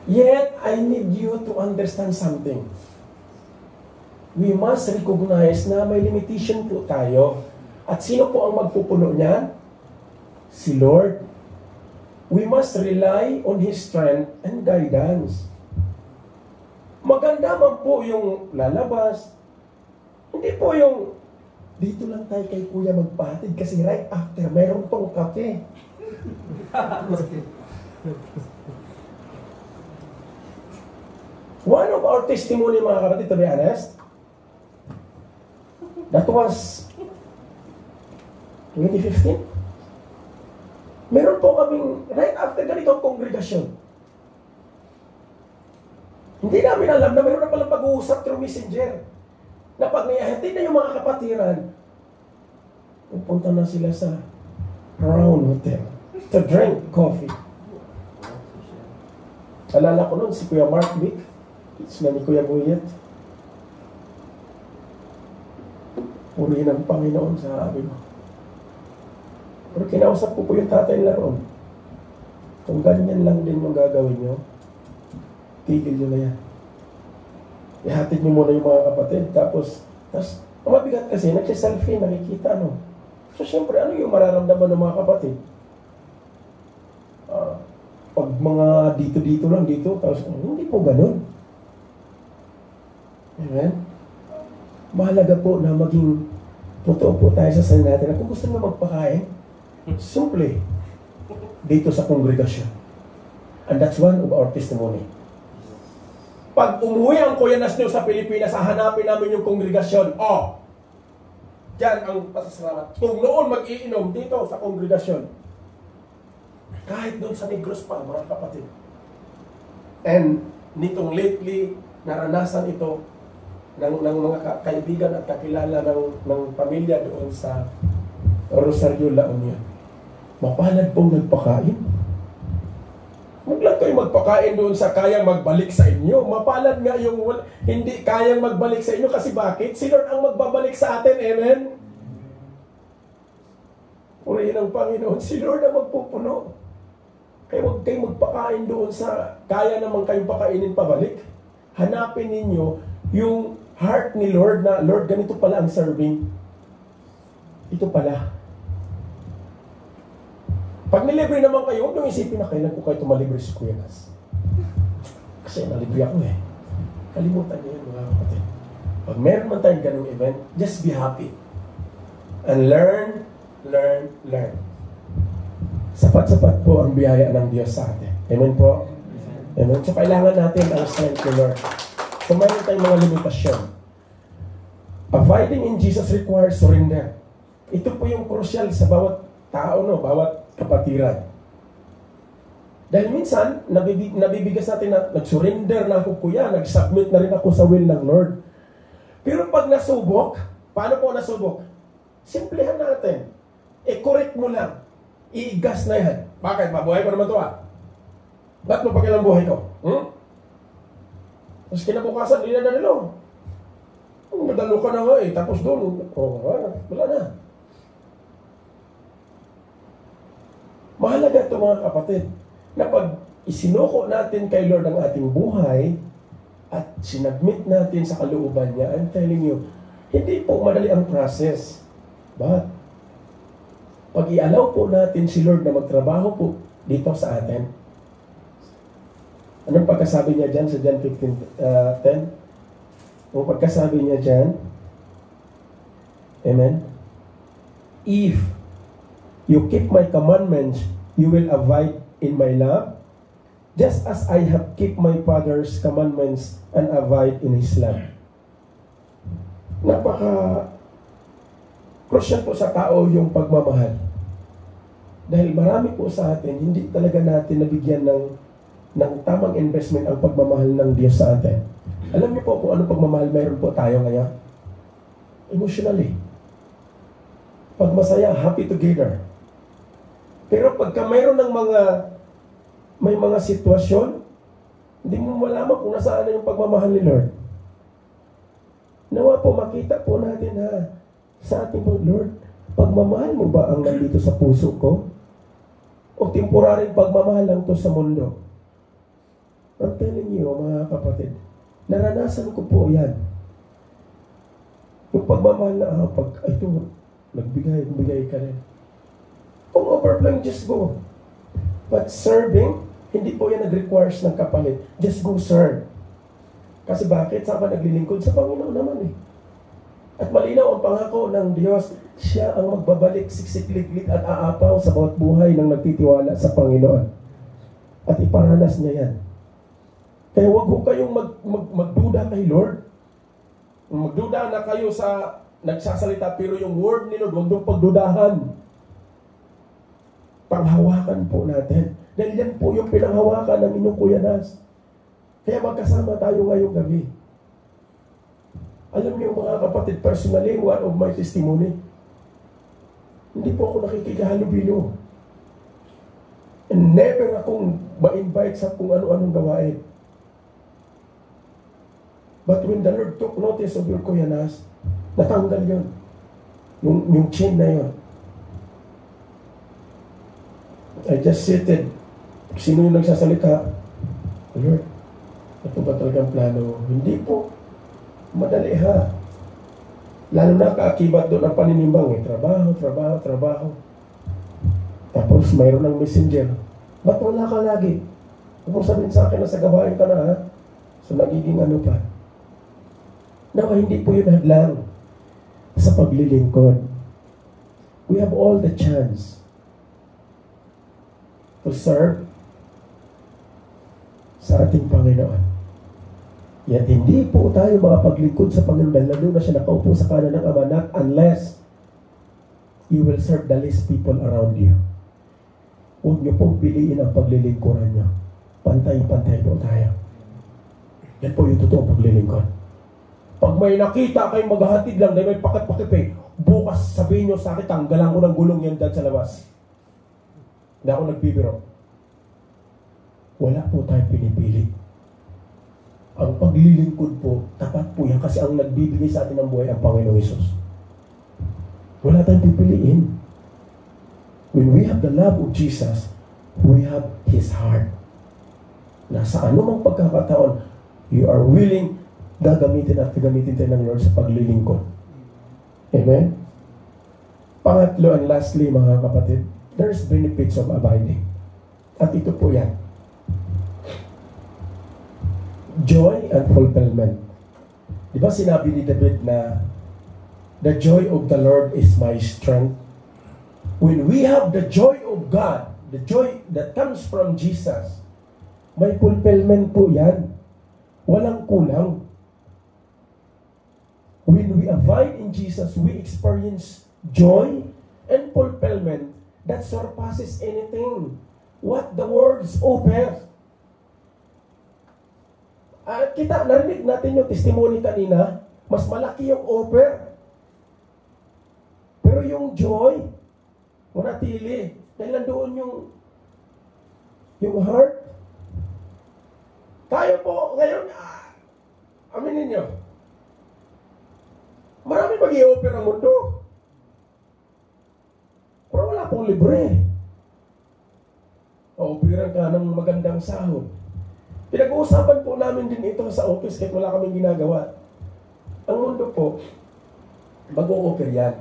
Yet, I need you to understand something. We must recognize na may limitation po tayo. At sino po ang magpupuno niyan? Si Lord. We must rely on His strength and guidance. Maganda man po yung lalabas. Hindi po yung dito lang tayo kay Kuya magpahatid kasi right after, mayroon tong kape. One of our testimony, mga kapatid, to be honest, that was 2015. Meron po kaming, right after ganitong kongregasyon, hindi namin alam na meron na palang pag-uusap through messenger. Na pag nayahatid na yung mga kapatiran, pupunta na sila sa Crown Hotel to drink coffee. Alala ko nun, si Kuya Mark Vic, sila ni Kuya Guyet. Purihin ang Panginoon sa amin. Pero kinausap ko po yung tatay nila ron. Kung ganyan lang din yung gagawin nyo, tigil nyo na yan. Ihatid nyo muna yung mga kapatid. Tapos ang mabigat kasi, nagsiselfie, nakikita, no? So, syempre, ano yung mararamdaman ng mga kapatid? Pag mga dito lang, dito, tapos, hindi po ganun. Amen? Mahalaga po na maging totoo po tayo sa sarili natin. Kung gusto nyo magpakain, simple, dito sa kongregasyon. And that's one of our testimony. Pag umuwi ang Kuya Nasnyo sa Pilipinas, hahanapin namin yung kongregasyon. Diyan ang pasasalamat. Kung noon mag-iinom dito sa kongregasyon, kahit doon sa Negros pa, mga kapatid. And nitong lately, naranasan ito ng mga kaibigan at kakilala ng pamilya doon sa Rosario, La Union. Mapalad pong nagpakain. Maglag kayo magpakain doon sa kayang magbalik sa inyo. Mapalad nga yung hindi kayang magbalik sa inyo kasi bakit? Si Lord ang magbabalik sa atin. Amen? Purihin ang Panginoon. Si Lord ang magpupuno. Kaya huwag kayo magpakain doon sa kaya naman kayong pakainin pabalik. Hanapin ninyo yung heart ni Lord na, Lord, ganito pala ang serving. Ito pala. Pag nilibre naman kayo, huwag nyo isipin na kailan ko kayo tumalibre si Kuya Nas. Kasi nalibre ako eh. Kalimutan niyo yun, mga kapatid. Pag meron man tayong ganung event, just be happy. And learn. Sapat-sapat po ang biyaya ng Diyos sa atin. Amen po? Amen. So kailangan natin ang strength ni Lord. So mayroon tayong mga limitasyon. Abiding in Jesus requires surrender. Ito po yung crucial sa bawat tao, no? Bawat kapatiran. Dahil minsan, nabibigas natin na nag-surrender na ako, Kuya, nag-submit na rin ako sa will ng Lord. Pero pag nasubok, paano po nasubok? Simplehan natin. I-correct mo lang. I-gas na yan. Bakit? Mabuhay ko naman ito Ba't mo pakilang buhay ko? Tapos kinabukasan, hindi na nanalo. Madalo ka na nga eh. Tapos doon, wala na. Mahalaga ito mga kapatid, na pag isinuko natin kay Lord ang ating buhay at sinagmit natin sa kalooban niya, I'm telling you, hindi po madali ang process. But, pag i-allow po natin si Lord na magtrabaho po dito sa atin, anong pagkasabi niya dyan sa John 15:10? Ang pagkasabi niya dyan, amen? If you keep my commandments, you will abide in my love, just as I have kept my Father's commandments and abide in His love. Napaka-crucial po sa tao yung pagmamahal. Dahil marami po sa atin, hindi talaga natin nabigyan ng tamang investment ang pagmamahal ng Diyos sa atin. Alam niyo po kung anong pagmamahal mayroon po tayo ngayon? Emotionally. Pag masaya, happy together. Pero pagka mayroon ng may mga sitwasyon, hindi mo malaman kung nasaan na yung pagmamahal ni Lord. Nawa po, makita po natin sa ating Lord, pagmamahal mo ba ang nandito sa puso ko? O temporaryong pagmamahal lang to sa mundo? I'm telling you, mga kapatid, naranasan ko po yan. Yung pagmamahal na, ito, nagbigay ka rin. Kung overflowing, just go. But serving, hindi po yan nag-requires ng kapalit. Just go serve. Kasi bakit? Saan ka naglilingkod? Sa Panginoon naman eh. At malinaw ang pangako ng Diyos, siya ang magbabalik siksikliglig at aapaw sa bawat buhay ng nagtitiwala sa Panginoon. At iparanas niya yan. Kaya huwag ho kayong magduda kay Lord. Magduda na kayo sa nagsasalita, pero yung word ni Lord, huwag niyong pagdudahan. Panghawakan po natin. Dahil yan po yung pinanghawakan ng inyong Kuya Nas. Kaya magkasama tayo ngayong gabi. Alam niyo mga kapatid, personally, one of my testimony, hindi po ako nakikihalubilo. And never akong ma-invite sa kung ano-anong gawain. But when the Lord took notice of your Kuya Nas, natanggal yun. Yung chain na yun. I just seated. Sino yung nagsasalita? Lord, ito ba talagang plano? Hindi po. Madali ha. Lalo na kaakibat doon ang paninimbang. Trabaho. Tapos mayroon ng messenger. Ba't wala ka lagi? Kung sabihin sa akin na sa gawain ka na ha? So nagiging ano pa? Nawa, hindi po yun hadlang sa paglilingkod. We have all the chance to serve sa ating Panginoon. Yet hindi po tayo makapaglingkod sa Panginoon dahil lalo na siya nakaupo sa kanan ng Ama, not unless you will serve the least people around you. Huwag niyo pong piliin ang paglilingkuran niyo. Pantay-pantay po tayo. Yan po yung totoong paglilingkod. Pag may nakita kayong maghahatid lang dahil may pakit-pakit bukas sabihin nyo sa akin, tanggalan ko ng gulong yan dyan sa labas. Hindi ako nagbibiro. Wala po tayong pinipili. Ang paglilingkod po, tapat po yan kasi ang nagbibigay sa atin ng buhay ang Panginoong Hesus. Wala tayong pipiliin. When we have the love of Jesus, we have His heart. Na sa anumang pagkakataon, you are willing gagamitin tayo ng Lord sa paglilingkod. Amen? Pangatlo and lastly, mga kapatid, there's benefits of abiding. At ito po yan. Joy and fulfillment. Di ba sinabi ni David na the joy of the Lord is my strength? When we have the joy of God, the joy that comes from Jesus, may fulfillment po yan. Walang kulang. When we abide in Jesus, we experience joy and fulfillment that surpasses anything what the words offer. Narinig natin yung testimony kanina, mas malaki yung offer. Pero yung joy, manatili. Dahil nandoon yung heart. Tayo po, ngayon, aminin nyo, marami mag-i-offer ang mundo. Pero wala pong libre. O-offeran ka ng magandang sahod. Pinag-uusapan po namin din ito sa office kahit wala kaming ginagawa. Ang mundo po, mag-o-offer yan.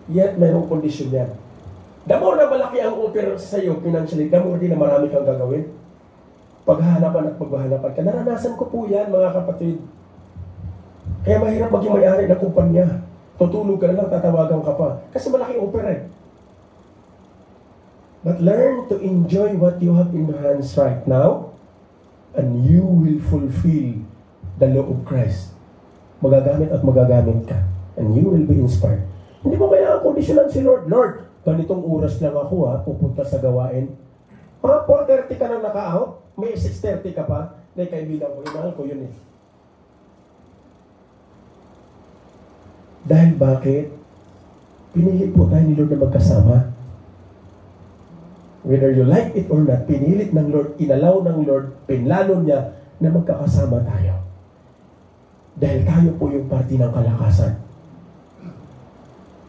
Yet, mayroong kondisyon yan. The more na malaki ang offer sa iyo financially, the more din na marami kang gagawin. Paghahanapan at paghahanapan ka. Naranasan ko po yan, mga kapatid. Kaya mahirap maging may-ari ng kumpanya. Tutulog ka na lang, tatawagan ka pa. Kasi malaki offer eh. But learn to enjoy what you have in your hands right now, and you will fulfill the law of Christ. Magagamit at magagamit ka. And you will be inspired. Hindi mo kailangan kondisyonan si Lord. Lord, ganitong oras lang ako pupunta sa gawain. Mga 4:30 ka nang naka-out, may 6:30 ka pa, na kaibigan ko, mahal ko yun eh. Dahil bakit? Pinili po tayo ni Lord na magkasama. Whether you like it or not, pinilit ng Lord, inalaw ng Lord, pinlano niya na magkakasama tayo. Dahil tayo po yung parte ng kalakasan.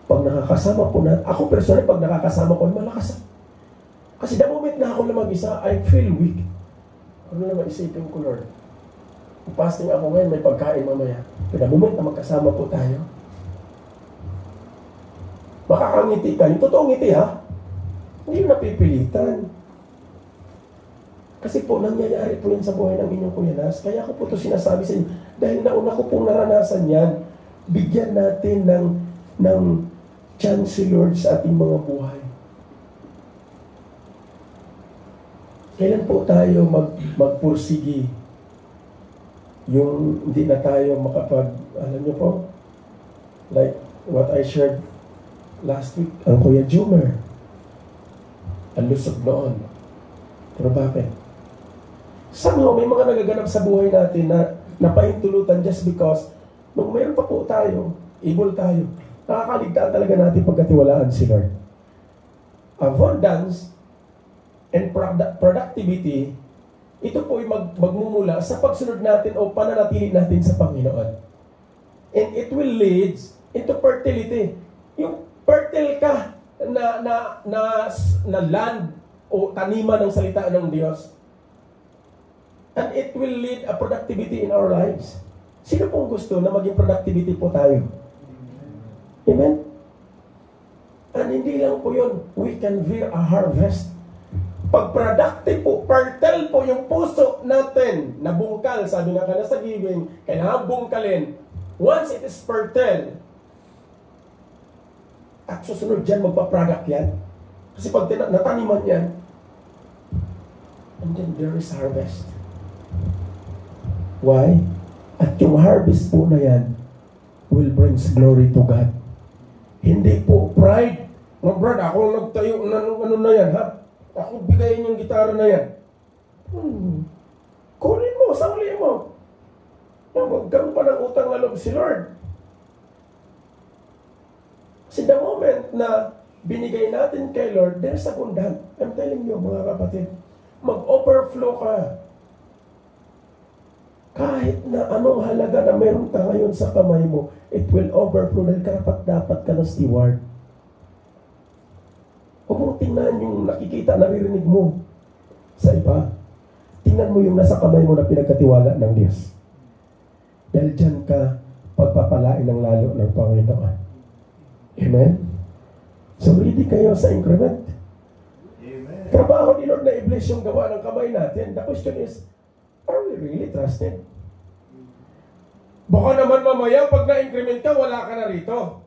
Pag nakakasama po natin, ako personally, pag nakakasama ko, malakas. Kasi the moment na ako na mag-isa, I feel weak. Ano naman isipin ko, Lord? Fasting ako ngayon, may pagkain mamaya. Pero the moment na magkasama po tayo, makakangiti ka. Yung totoong ngiti ha, hindi yung napipilitan. Kasi po, nangyayari po yan sa buhay ng inyong Kuya Nas. Kaya ko po ito sinasabi sa inyo. Dahil nauna ko pong naranasan yan. bigyan natin ng chance, Lord, sa ating mga buhay. Kailan po tayo magpursigi? Yung hindi na tayo alam niyo po, like what I shared last week, ang Kuya Jumer, ang lusog noon. Pero bakit? Somehow, may mga nagaganap sa buhay natin na napahintulutan just because nung mayroon pa po tayo, able tayo, nakakaligtaan talaga natin pagkatiwalaan si Lord. Abundance and productivity, ito po ay magmumula sa pagsunod natin o pananatili natin sa Panginoon. And it will lead into fertility. Yung fertile ka na land o taniman ng salita ng Diyos. And it will lead a productivity in our lives. Sino pong gusto na maging productivity po tayo? Amen? And hindi lang po yun, we can bear a harvest. Pag productive po, fertile po yung puso natin, nabungkal, sabi nga ka sa giving, kailangan bungkalin. Once it is fertile, at susunod dyan, magpa-product yan. Kasi pag nataniman yan, and then there is harvest. Why? At yung harvest po na yan will bring glory to God. Hindi po pride. No, Brad, ako nagtayo ano na yan, ha? Ako bigayin yung gitara na yan. Kunin mo, sangli mo. Magkaroon pa ng utang na loob si Lord. Kasi the moment na binigay natin kay Lord, there's abundance. I'm telling you, mga kapatid, mag-overflow ka. Kahit na anong halaga na meron ka ngayon sa kamay mo, it will overflow dahil karapat-dapat ka ng steward. Huwag mong tingnan yung nakikita, naririnig mo sa iba. Tingnan mo yung nasa kamay mo na pinagkatiwala ng Diyos. Dahil dyan ka pagpapalain ng lalo ng Panginoon. Amen? So ready kayo sa increment? Amen. Trabaho ni Lord na i-bless yung gawa ng kamay natin. The question is, are we really trusted? Baka naman mamaya, pag na-increment ka, wala ka na rito.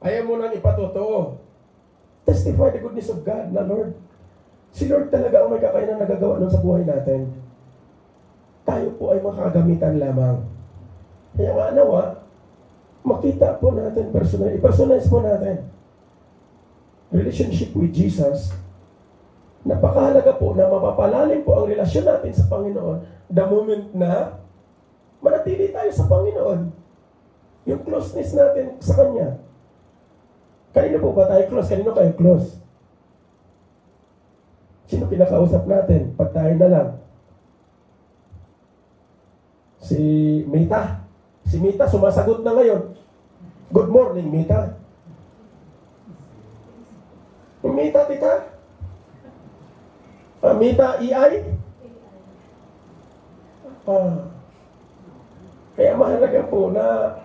Ayaw mo nang ipatotoo. Testify the goodness of God na Lord. Si Lord talaga ang may kakayanan nagagawa nun sa buhay natin. Tayo po ay makagamitan lamang. Kaya nga nawa, makita po natin personal. I-personalize po natin. Relationship with Jesus. Napakahalaga po na mapapalalim po ang relasyon natin sa Panginoon the moment na manatili tayo sa Panginoon. Yung closeness natin sa Kanya. Kanino po ba tayo close? Kanino kayo close? Sino pinakausap natin? Pag tayo na lang. Si Mita. Si Mita sumasagot na ngayon. Good morning, Mita. Mita, tita? Mita, EI? Kaya mahalaga po na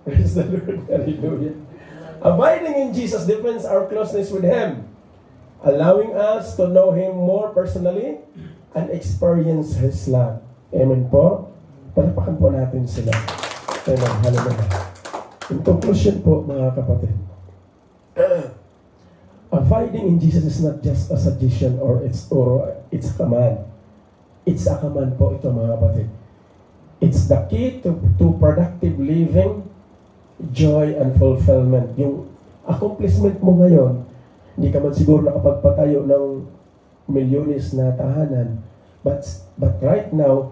praise the Lord. Hallelujah. Abiding in Jesus depends our closeness with Him, allowing us to know Him more personally and experience His love. Amen po? Palapakan po natin sila. Amen. Hallelujah. In conclusion po, mga kapatid, abiding in Jesus is not just a suggestion or it's a command. It's a command po ito, mga kapatid. It's the key to productive living, joy, and fulfillment. Yung accomplishment mo ngayon, hindi ka man siguro nakapagpatayo ng milyones na tahanan, but right now,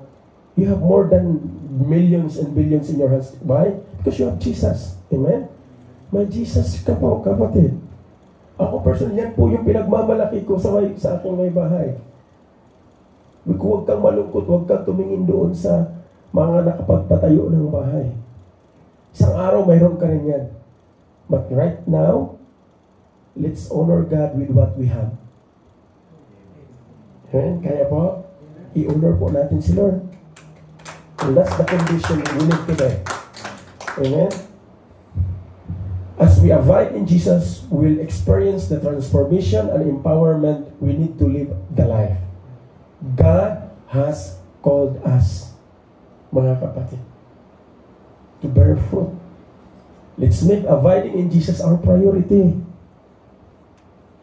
you have more than millions and billions in your hands. Why? Because you have Jesus. Amen? May Jesus ka po, kapatid. Ako personally, yan po yung pinagmamalaki ko sa aking may bahay. Huwag kang malungkot, huwag kang tumingin doon sa mga nakapagpatayo ng bahay. Isang araw, mayroon ka rin yan. But right now, let's honor God with what we have. Amen? Kaya po, i-honor po natin si Lord. And that's the condition we need today. Amen? As we abide in Jesus, we will experience the transformation and empowerment we need to live the life God has called us, mga kapatid. to bear fruit. Let's make abiding in Jesus our priority.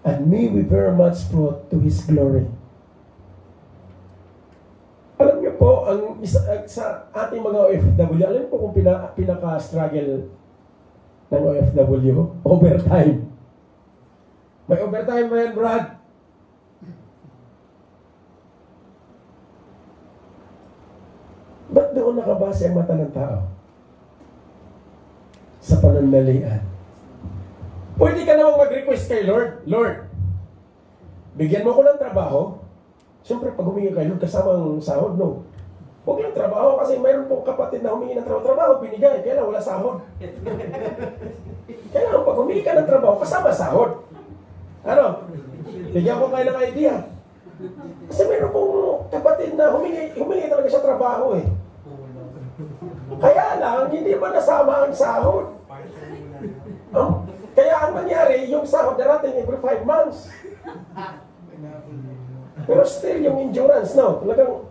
And may we bear much fruit to His glory. Alam niyo po, sa ating mga OFW, alam niyo po kung pinaka-struggle ng OFW? Overtime. May overtime ba yan, Brad? Ba't doon nakabase ang mata ng tao? Sa pananalian. Pwede ka namang mag-request kay Lord, Lord, bigyan mo ko ng trabaho. Siyempre, pag humingi kay Lord, kasama ang sahod, no? Huwag lang trabaho kasi mayroon pong kapatid na humingi ng trabaho, binigay, kaya lang wala sahod. Kaya lang, pag humingi ka ng trabaho, kasama sahod. Ano? Bigyan ko kayo ng idea. Kasi mayroon pong kapatid na humingi talaga siya trabaho eh. Kaya lang, hindi ba nasama ang sahod? Kaya ang nangyari, yung sahod darating every 5 months. Pero still, yung endurance, no? Talagang,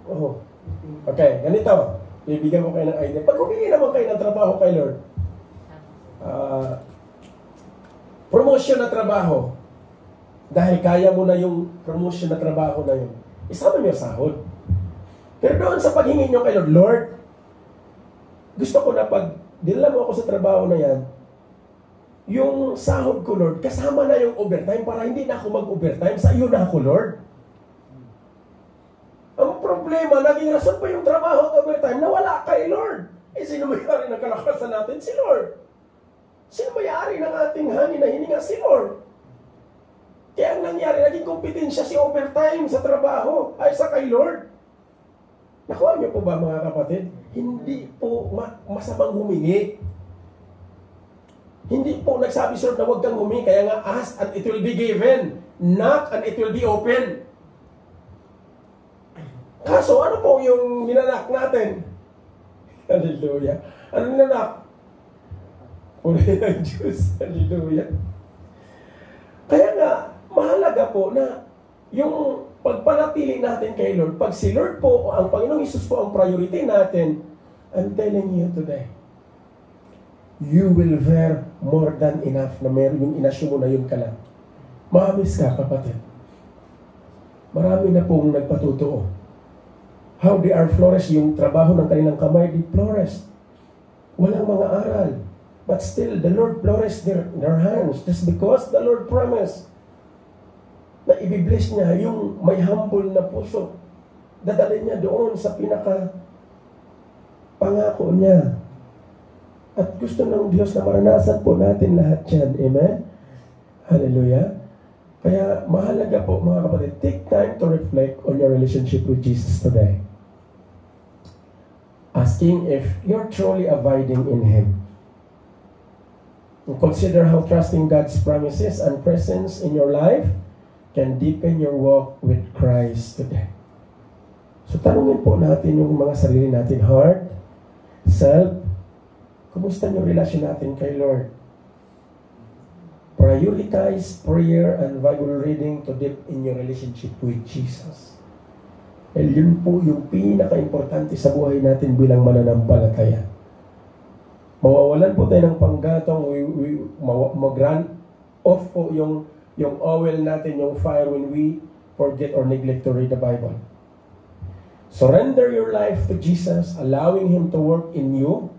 okay, ganito. Bibigyan ko kayo ng idea. Pag humingi naman kayo ng trabaho kay Lord, promotion na trabaho, dahil kaya mo na yung promotion na trabaho na yun, isama niyo sahod. Pero doon sa paghingi niyo kay Lord, Lord, gusto ko na pag dinala mo ako sa trabaho na yan, yung sahod ko, Lord, kasama na yung overtime para hindi na ako mag-overtime. Sa iyo na ako, Lord. Ang problema, naging rason pa yung trabaho at overtime na wala kay Lord. Sino may-ari ng kalakasan natin? Si Lord. Sino may-ari ng ating hangin na hininga? Si Lord. Kaya ang nangyari, naging kompetensya si overtime sa trabaho ay sa kay Lord. Nakuha niyo po ba mga kapatid? Hindi po masamang humingi. Hindi po nagsabi si Lord na huwag kang humingi. Kaya nga, ask and it will be given. Knock and it will be open. Kaso, ano po yung ninanak natin? Hallelujah. Ano ninanak? Puri ng Diyos. Hallelujah. Kaya nga, mahalaga po na yung pagpanatili natin kay Lord, pag si Lord po, ang Panginoong Hesus po ang priority natin, I'm telling you today, you will bear more than enough na meron yung inasyo mo na yun ka lang. Maamis ka, kapatid. Marami na pong nagpatutuo. How they are flourished, yung trabaho ng kanilang kamay, they flourished. Walang mga aral. But still, the Lord flourished their hands just because the Lord promised na ibibless niya yung may humble na puso. Dadalhin niya doon sa pinaka pangako niya. At gusto ng Diyos na maranasan po natin lahat yan. Amen? Hallelujah. Kaya mahalaga po mga kapatid, take time to reflect on your relationship with Jesus today. Asking if you're truly abiding in Him. And consider how trusting God's promises and presence in your life can deepen your walk with Christ today. So tanungin po natin yung mga sarili natin, heart, self, kumusta yung relasyon natin kay Lord? Prioritize prayer and Bible reading to deep in your relationship with Jesus. Dahil yun po yung pinaka-importante sa buhay natin bilang mananampalataya. Mawawalan po tayo ng panggatong, mag-run off po yung oil natin, yung fire when we forget or neglect to read the Bible. Surrender your life to Jesus, allowing Him to work in you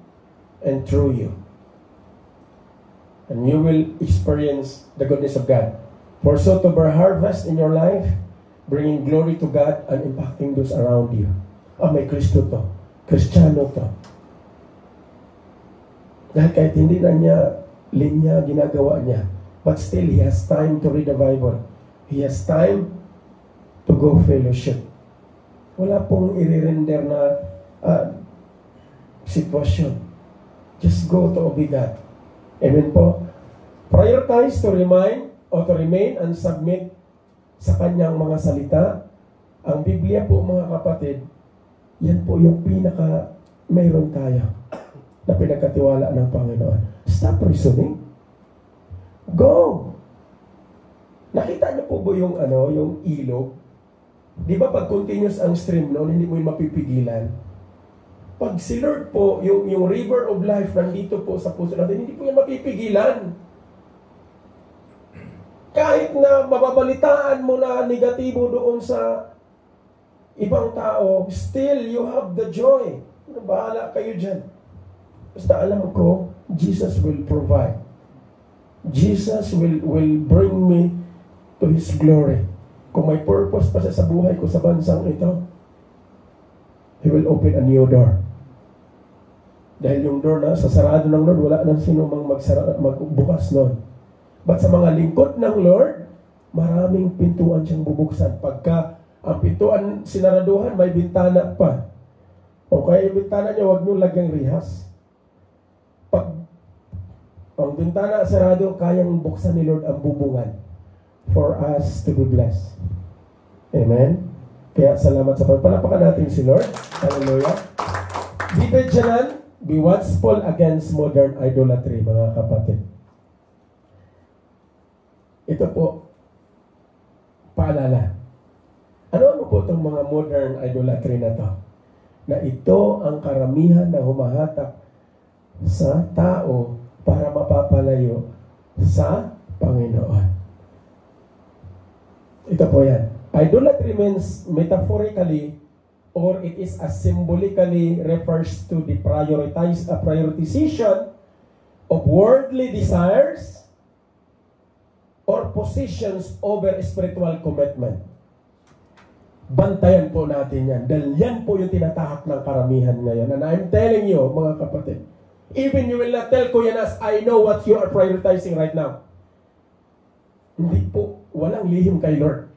and through you. And you will experience the goodness of God. For so to bear harvest in your life, bringing glory to God and impacting those around you. May Kristo to. Kristiyano to. Dahil kahit hindi na niya linya ginagawa niya, but still he has time to read the Bible. He has time to go fellowship. Wala pong i-render na sitwasyon. Just go to obey God. Amen po. Prioritize to remain and submit sa kanyang mga salita. Ang Biblia po mga kapatid, yan po yung pinaka mayroon tayo na pinagkatiwala ng Panginoon. Stop reasoning. Go! Nakita niyo po ba yung yung ilog? Di ba pag continuous ang stream noon, hindi mo yung mapipigilan? Pag si Lord po, yung river of life nandito po sa puso natin, hindi po yan mapipigilan. Kahit na mababalitaan mo na negatibo doon sa ibang tao, still you have the joy. Bahala kayo dyan. Basta alam ko, Jesus will provide. Jesus will bring me to His glory. Kung may purpose pa siya sa buhay ko sa bansang ito, He will open a new door. Dahil yung door na, sa sarado ng Lord, wala nang sino mang magbukas nun. But sa mga lingkod ng Lord, maraming pintuan siyang bubuksan. Pagka ang pintuan sinaraduhan, may bintana pa. O kaya yung bintana niya, huwag nyo lagyang rihas. Pag ang bintana sarado, kayang buksan ni Lord ang bubungan for us to be blessed. Amen? Kaya salamat sa pagpalapakan natin si Lord. Hallelujah. Be vigilant, be watchful against modern idolatry, mga kapatid. Ito po, paalala. Ano po itong mga modern idolatry na to? Na ito ang karamihan na humahatak sa tao para mapapalayo sa Panginoon. Ito po yan. Idolatry means metaphorically or it is a symbolically refers to the prioritization of worldly desires or positions over spiritual commitment. Bantayan po natin yan. Dahil yan po yung tinatahak ng karamihan ngayon. And I'm telling you, mga kapatid, even you will not tell Kuya Nas, I know what you are prioritizing right now. Hindi po, walang lihim kay Lord.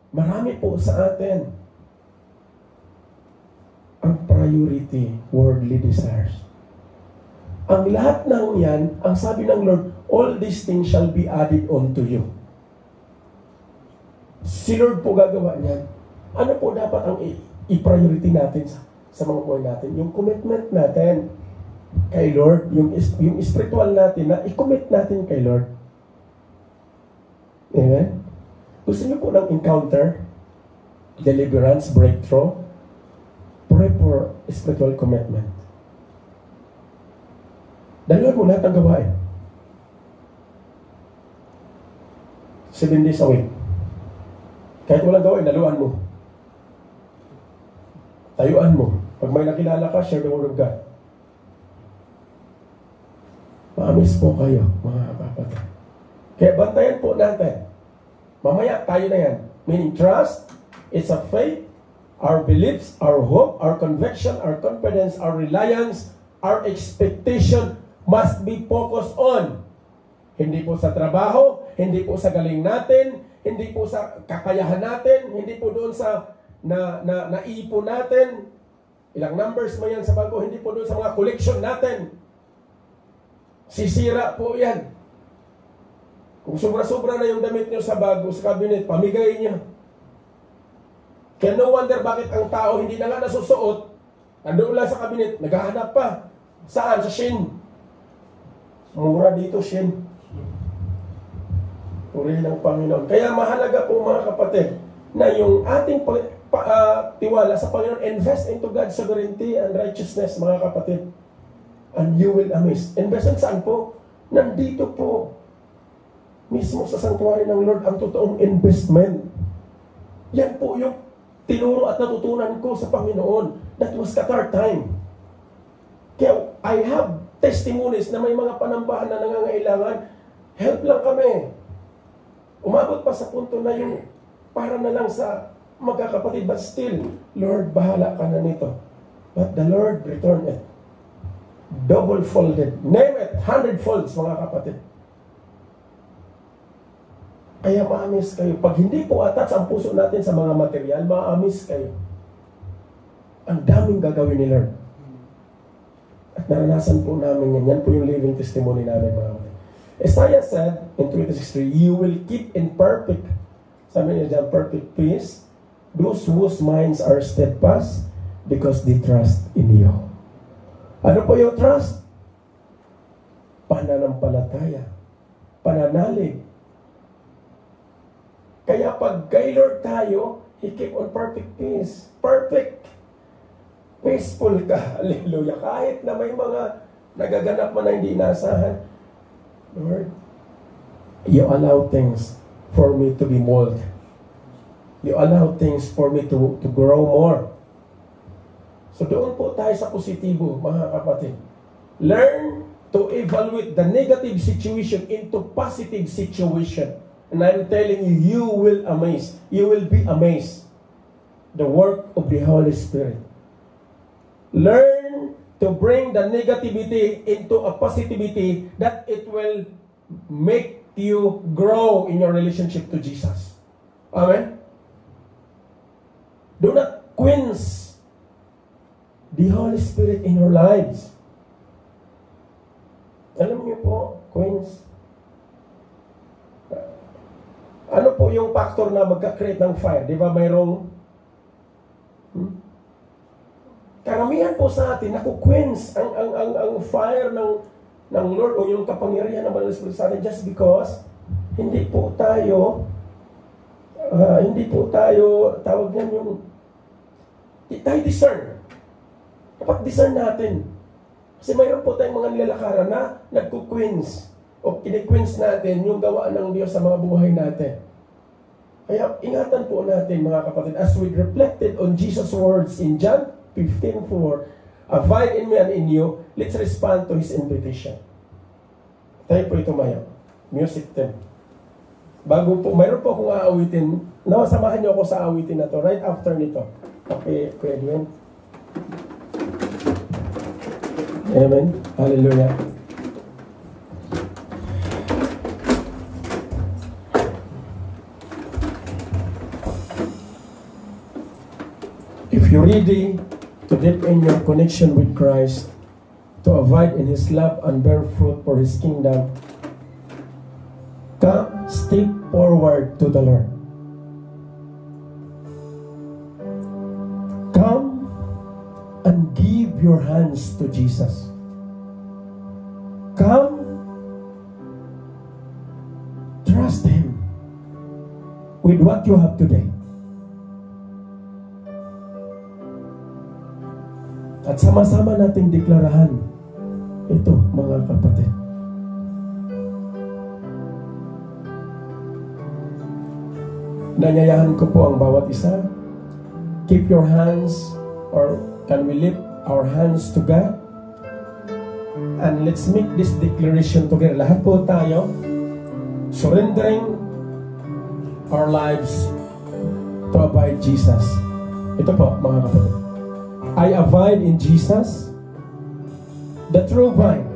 Marami po sa atin ang priority, worldly desires. Ang lahat ng yan, ang sabi ng Lord, all these things shall be added unto you. Si Lord po gagawa niyan. Ano po dapat ang i-priority natin sa mga buhay natin? Yung commitment natin kay Lord, yung spiritual natin na i-commit natin kay Lord. Amen? Gusto niyo po ng encounter, deliverance, breakthrough, pray for spiritual commitment. Dahil mo lahat ang gawain. 7 days a week. Kahit walang gawain, daluan mo. Tayuan mo. Pag may nakilala ka, share the word of God. Maamis po kayo, mga kapatid. Kaya bantayan po natin. Mamaya, tayo na yan. Meaning trust, it's a faith, our beliefs, our hope, our conviction, our confidence, our reliance, our expectation must be focused on. Hindi po sa trabaho, hindi po sa galing natin, hindi po sa kakayahan natin, hindi po doon sa naipon natin. Ilang numbers mo yan sa bangko, hindi po doon sa mga collection natin. Sisira po yan. Kung sobra-sobra na yung damit nyo sa bago, sa cabinet, pamigay niyo. Kaya no wonder bakit ang tao hindi na nga nasusuot, nandoon lang sa cabinet, naghahanap pa. Saan? Sa Shein. Mura dito, Shein. Purihin ng Panginoon. Kaya mahalaga po mga kapatid, na yung ating tiwala sa Panginoon, invest into God's sovereignty and righteousness, mga kapatid. And you will amaze. Invest saan po? Nandito po. Mismo sa sanctuary ng Lord, ang totoong investment. Yan po yung tinuro at natutunan ko sa Panginoon. That was Qatar time. Kaya I have testimonies na may mga panambahan na nangangailangan. Help lang kami. Umabot pa sa punto na yung para na lang sa magkakapatid, but still, Lord, bahala ka na nito. But the Lord returned it. Double folded. Name it, 100-folds, mga kapatid. Kaya maamis kayo. Pag hindi po attach ang puso natin sa mga material, maamis kayo. Ang daming gagawin ni Lord. At naranasan po namin yan. Yan po yung living testimony namin, mga kapatid. Isaiah said in 26:3, you will keep in perfect, sabi niya dyan, perfect peace, those whose minds are steadfast because they trust in you. Ano po yung trust? Pananampalataya. Pananalig. Kaya pag kay Lord tayo, He keep on perfect peace. Perfect. Peaceful ka. Hallelujah. Kahit na may mga nagaganap man na hindi inaasahan. Lord, you allow things for me to be molded. You allow things for me to grow more. So doon po tayo sa positibo, mga kapatid. Learn to evaluate the negative situation into positive situation. And I'm telling you, you will be amazed the work of the Holy Spirit. Learn to bring the negativity into a positivity that it will make you grow in your relationship to Jesus. Amen? Do not quench the Holy Spirit in your lives. Alam niyo po, queens, ano po yung factor na magka-create ng fire? Di ba mayroong karamihan po sa atin, naku-quench ang fire ng Lord o yung kapangyarihan ng Banal na Espiritu sa atin just because hindi po tayo tawag niyan yung tayo discern. Dapat discern natin. Kasi mayroon po tayong mga nilalakaran na nagku-quench o kini-quench natin yung gawa ng Diyos sa mga buhay natin. Kaya ingatan po natin, mga kapatid, as we reflected on Jesus' words in John 15:4, abide in me and in you, let's respond to His invitation. Tayo po ito mayo. Music team. Bago po, mayroon po akong aawitin. Samahan niyo ako sa awitin na to right after nito. Okay, Kuya Edwin. Amen. Hallelujah. If you're ready to deepen your connection with Christ, to abide in His love and bear fruit for His kingdom, come, step forward to the Lord. Come and give your hands to Jesus. Come, trust Him with what you have today. At sama-sama nating deklarahan ito, mga kapatid. Nanyayahan ko po ang bawat isa. Keep your hands, or can we lift our hands to God? And let's make this declaration together. Lahat po tayo, surrendering our lives to abide Jesus. Ito po, mga kapatid. I abide in Jesus, the true vine.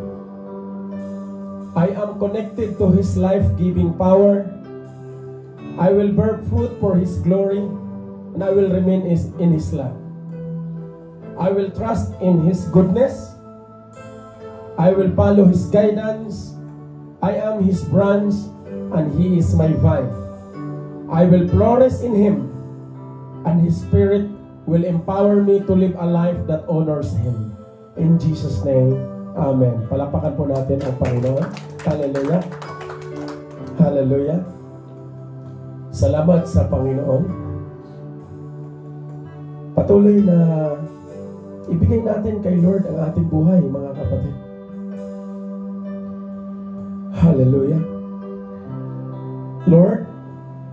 I am connected to His life-giving power. I will bear fruit for His glory, and I will remain in His love. I will trust in His goodness. I will follow His guidance. I am His branch, and He is my vine. I will flourish in Him, and His Spirit will empower me to live a life that honors Him. In Jesus' name, Amen. Palapakan po natin ang Panginoon. Hallelujah. Hallelujah. Salamat sa Panginoon. Patuloy na ibigay natin kay Lord ang ating buhay, mga kapatid. Hallelujah. Lord,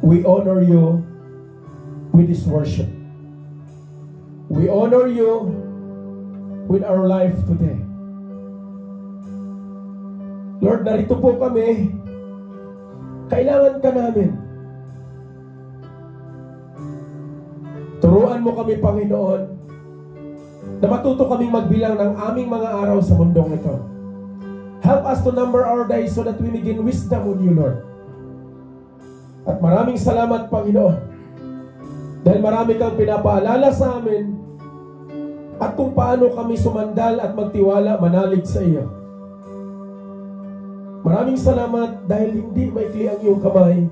we honor You with this worship. We honor You with our life today. Lord, narito po kami. Kailangan ka namin. Turuan mo kami, Panginoon, na matuto kaming magbilang ng aming mga araw sa mundong ito. Help us to number our days so that we may gain wisdom on You, Lord. At maraming salamat, Panginoon, dahil marami kang pinapaalala sa amin at kung paano kami sumandal at magtiwala, manalig sa Iyo. Maraming salamat dahil hindi maikli ang Iyong kamay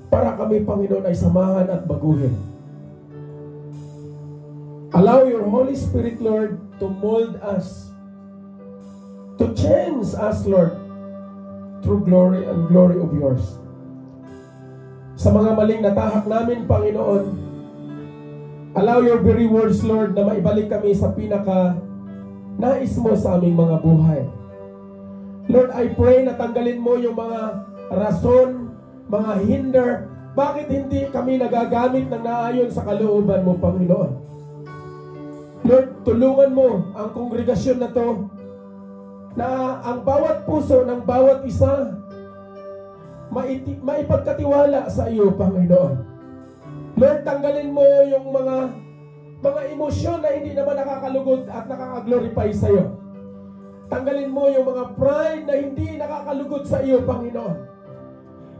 para kami, Panginoon, ay samahan at baguhin. Allow Your Holy Spirit, Lord, to mold us, to change us, Lord, through glory and glory of Yours. Sa mga maling natahak namin, Panginoon, Allow your very words, Lord, na maibalik kami sa pinaka nais mo sa aming mga buhay. Lord, I pray na tanggalin mo yung mga rason, mga hinder, bakit hindi kami nagagamit ng naayon sa kalooban mo, Panginoon. Lord, tulungan mo ang kongregasyon na to, na ang bawat puso ng bawat isa maipagkatiwala sa iyo, Panginoon. Lord, tanggalin mo yung mga emosyon na hindi naman nakakalugod at nakakaglorify sa iyo. Tanggalin mo yung mga pride na hindi nakakalugod sa iyo, Panginoon.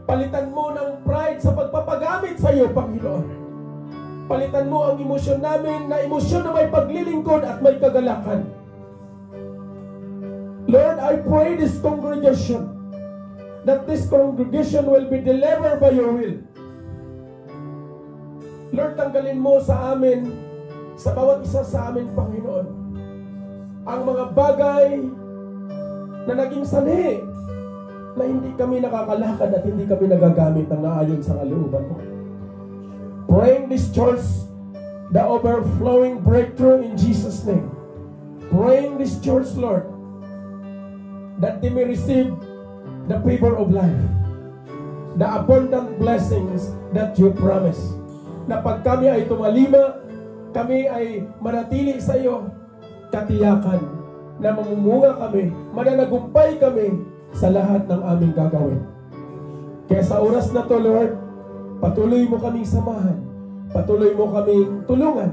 Palitan mo ng pride sa pagpapagamit sa iyo, Panginoon. Palitan mo ang emosyon namin na emosyon na may paglilingkod at may kagalakan. Lord, I pray this congregation, that this congregation will be delivered by your will. Lord, tanggalin mo sa amin, sa bawat isa sa amin, Panginoon, ang mga bagay na naging sanhi na hindi kami nakakalakad at hindi kami nagagamit ng naayon sa kalooban mo. Praying this church, the overflowing breakthrough in Jesus' name. Praying this church, Lord, that they may receive the favor of life, the abundant blessings that you promise. Na pag kami ay tumalima, kami ay manatili sa iyo, katiyakan na mamumunga kami, mananagumpay kami sa lahat ng aming gagawin. Kaya sa oras na to, Lord, patuloy mo kaming samahan, patuloy mo kaming tulungan,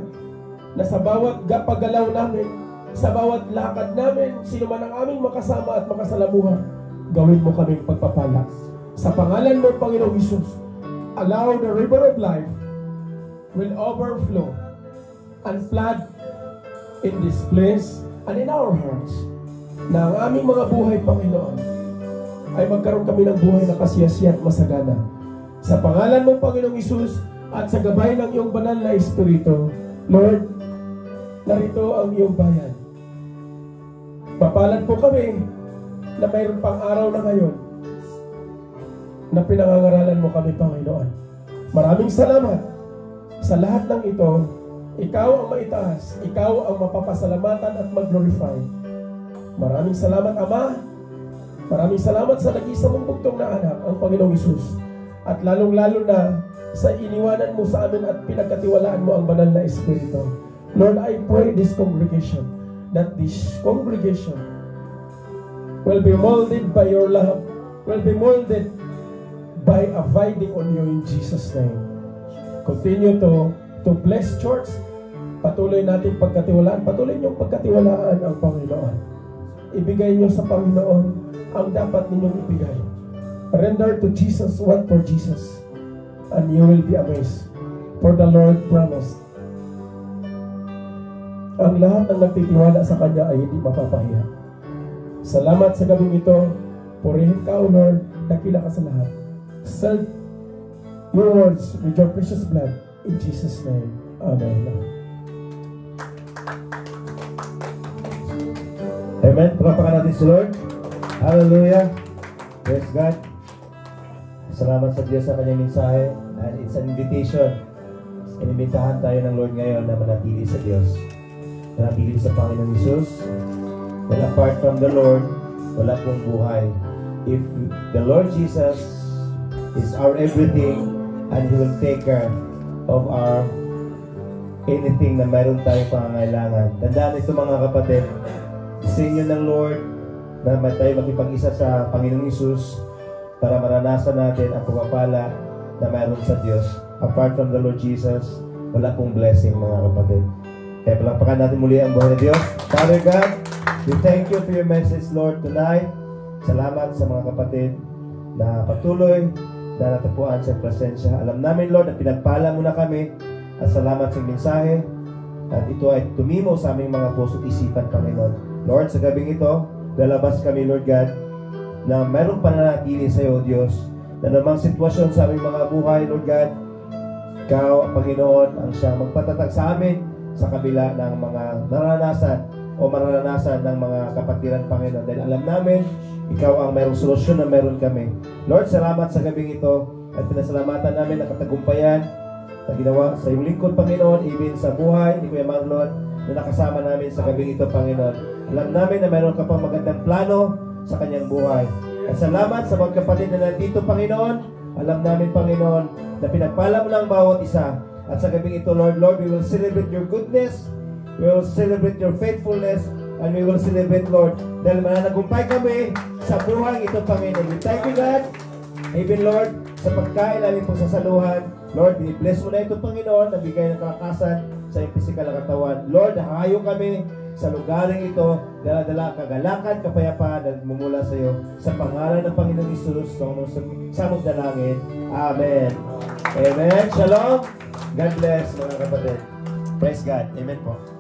na sa bawat paggalaw namin, sa bawat lakad namin, sino man ang aming makasama at makasalamuhan, gawin mo kaming pagpapala. Sa pangalan mo, Panginoong Hesus, allow the river of life will overflow and flood in this place and in our hearts, na ang aming mga buhay, Panginoon, ay magkaroon kami ng buhay na kasiyasiya at masagana. Sa pangalan mo, Panginoong Hesus, at sa gabay ng iyong banal na Espiritu, Lord, narito ang iyong bayan. Papalad po kami na mayroon pang araw na ngayon na pinangangaralan mo kami, Panginoon. Maraming salamat sa lahat ng ito. Ikaw ang maitaas, ikaw ang mapapasalamatan at mag-glorify. Maraming salamat, Ama. Maraming salamat sa nag-isa mong bugtong na anak, ang Panginoong Hesus. At lalong-lalo na sa iniwanan mo sa amin at pinagkatiwalaan mo ang banal na Espiritu. Lord, I pray this congregation, that this congregation will be molded by your love, will be molded by abiding on you in Jesus' name. Continue to bless church. Patuloy natin pagkatiwalaan. Patuloy niyong pagkatiwalaan ang Panginoon. Ibigay niyo sa Panginoon ang dapat ninyong ibigay. Render to Jesus what for Jesus, and you will be amazed. For the Lord promised, ang lahat ng nagtitiwala sa Kanya ay hindi mapapahiya. Salamat sa gabing ito. Purihin ka, O Lord. Dakila ka sa lahat. Serve your words with your precious blood. In Jesus' name. Amen.
Amen. Pagpapakan natin si Lord. Hallelujah. Praise God. Salamat sa Diyos sa kanyang mensahe. And it's an invitation. Inimbitahan tayo ng Lord ngayon na manatili sa Diyos. Manatili sa Panginoong Hesus. Well, apart from the Lord, wala pong buhay. If the Lord Jesus is our everything, and He will take care of our anything na mayroon tayong pangangailangan. Tandaan ito, mga kapatid, sa inyo ng Lord na tayo makipag-isa sa Panginoong Hesus para maranasan natin ang pagpapala na mayroon sa Diyos. Apart from the Lord Jesus, wala pong blessing, mga kapatid. Kaya palakpakan natin muli ang buhay ng Diyos. Father God, we thank you for your message, Lord, tonight. Salamat sa mga kapatid na patuloy na natagpuan sa presensya. Alam namin, Lord, na pinagpala mo na kami at salamat sa mensahe at ito ay tumimo sa aming mga puso at isipan, Panginoon. Lord, sa gabing ito, lalabas kami, Lord God, na mayroong pananatili sa iyo, Diyos, na namang sitwasyon sa aming mga buhay, Lord God, Ikaw, Panginoon, ang siyang magpatatag sa amin sa kabila ng mga mararanasan ng mga kapatiran, Panginoon. Dahil alam namin, Ikaw ang mayroong solusyon na mayroon kami. Lord, salamat sa gabing ito at pinasalamatan namin ang katagumpayan na ginawa sa iyong lingkod, Panginoon, even sa buhay ni Kuya Marlon na nakasama namin sa gabing ito, Panginoon. Alam namin na mayroon ka pang magandang plano sa kanyang buhay. At salamat sa mga kapatid na nandito, Panginoon. Alam namin, Panginoon, na pinagpala mo lang bawat isa. At sa gabing ito, Lord, we will celebrate your goodness, we will celebrate your faithfulness, and we will celebrate, Lord, dahil mananagumpay kami sa buhay ito, Panginoon. We thank you, God. Even, Lord, sa pagkain namin pong sasaluhan, Lord, i-bless mo na ito, Panginoon, na bigay ng kalakasan sa iyong pisikal na katawan. Lord, hahayo kami sa lugaring ito, dala-dala kagalakan, kapayapaan, at mumula sa iyo. Sa pangalan ng Panginoong Isus, sa dalangin. Amen. Amen. Shalom. God bless, mga kapatid. Praise God. Amen po.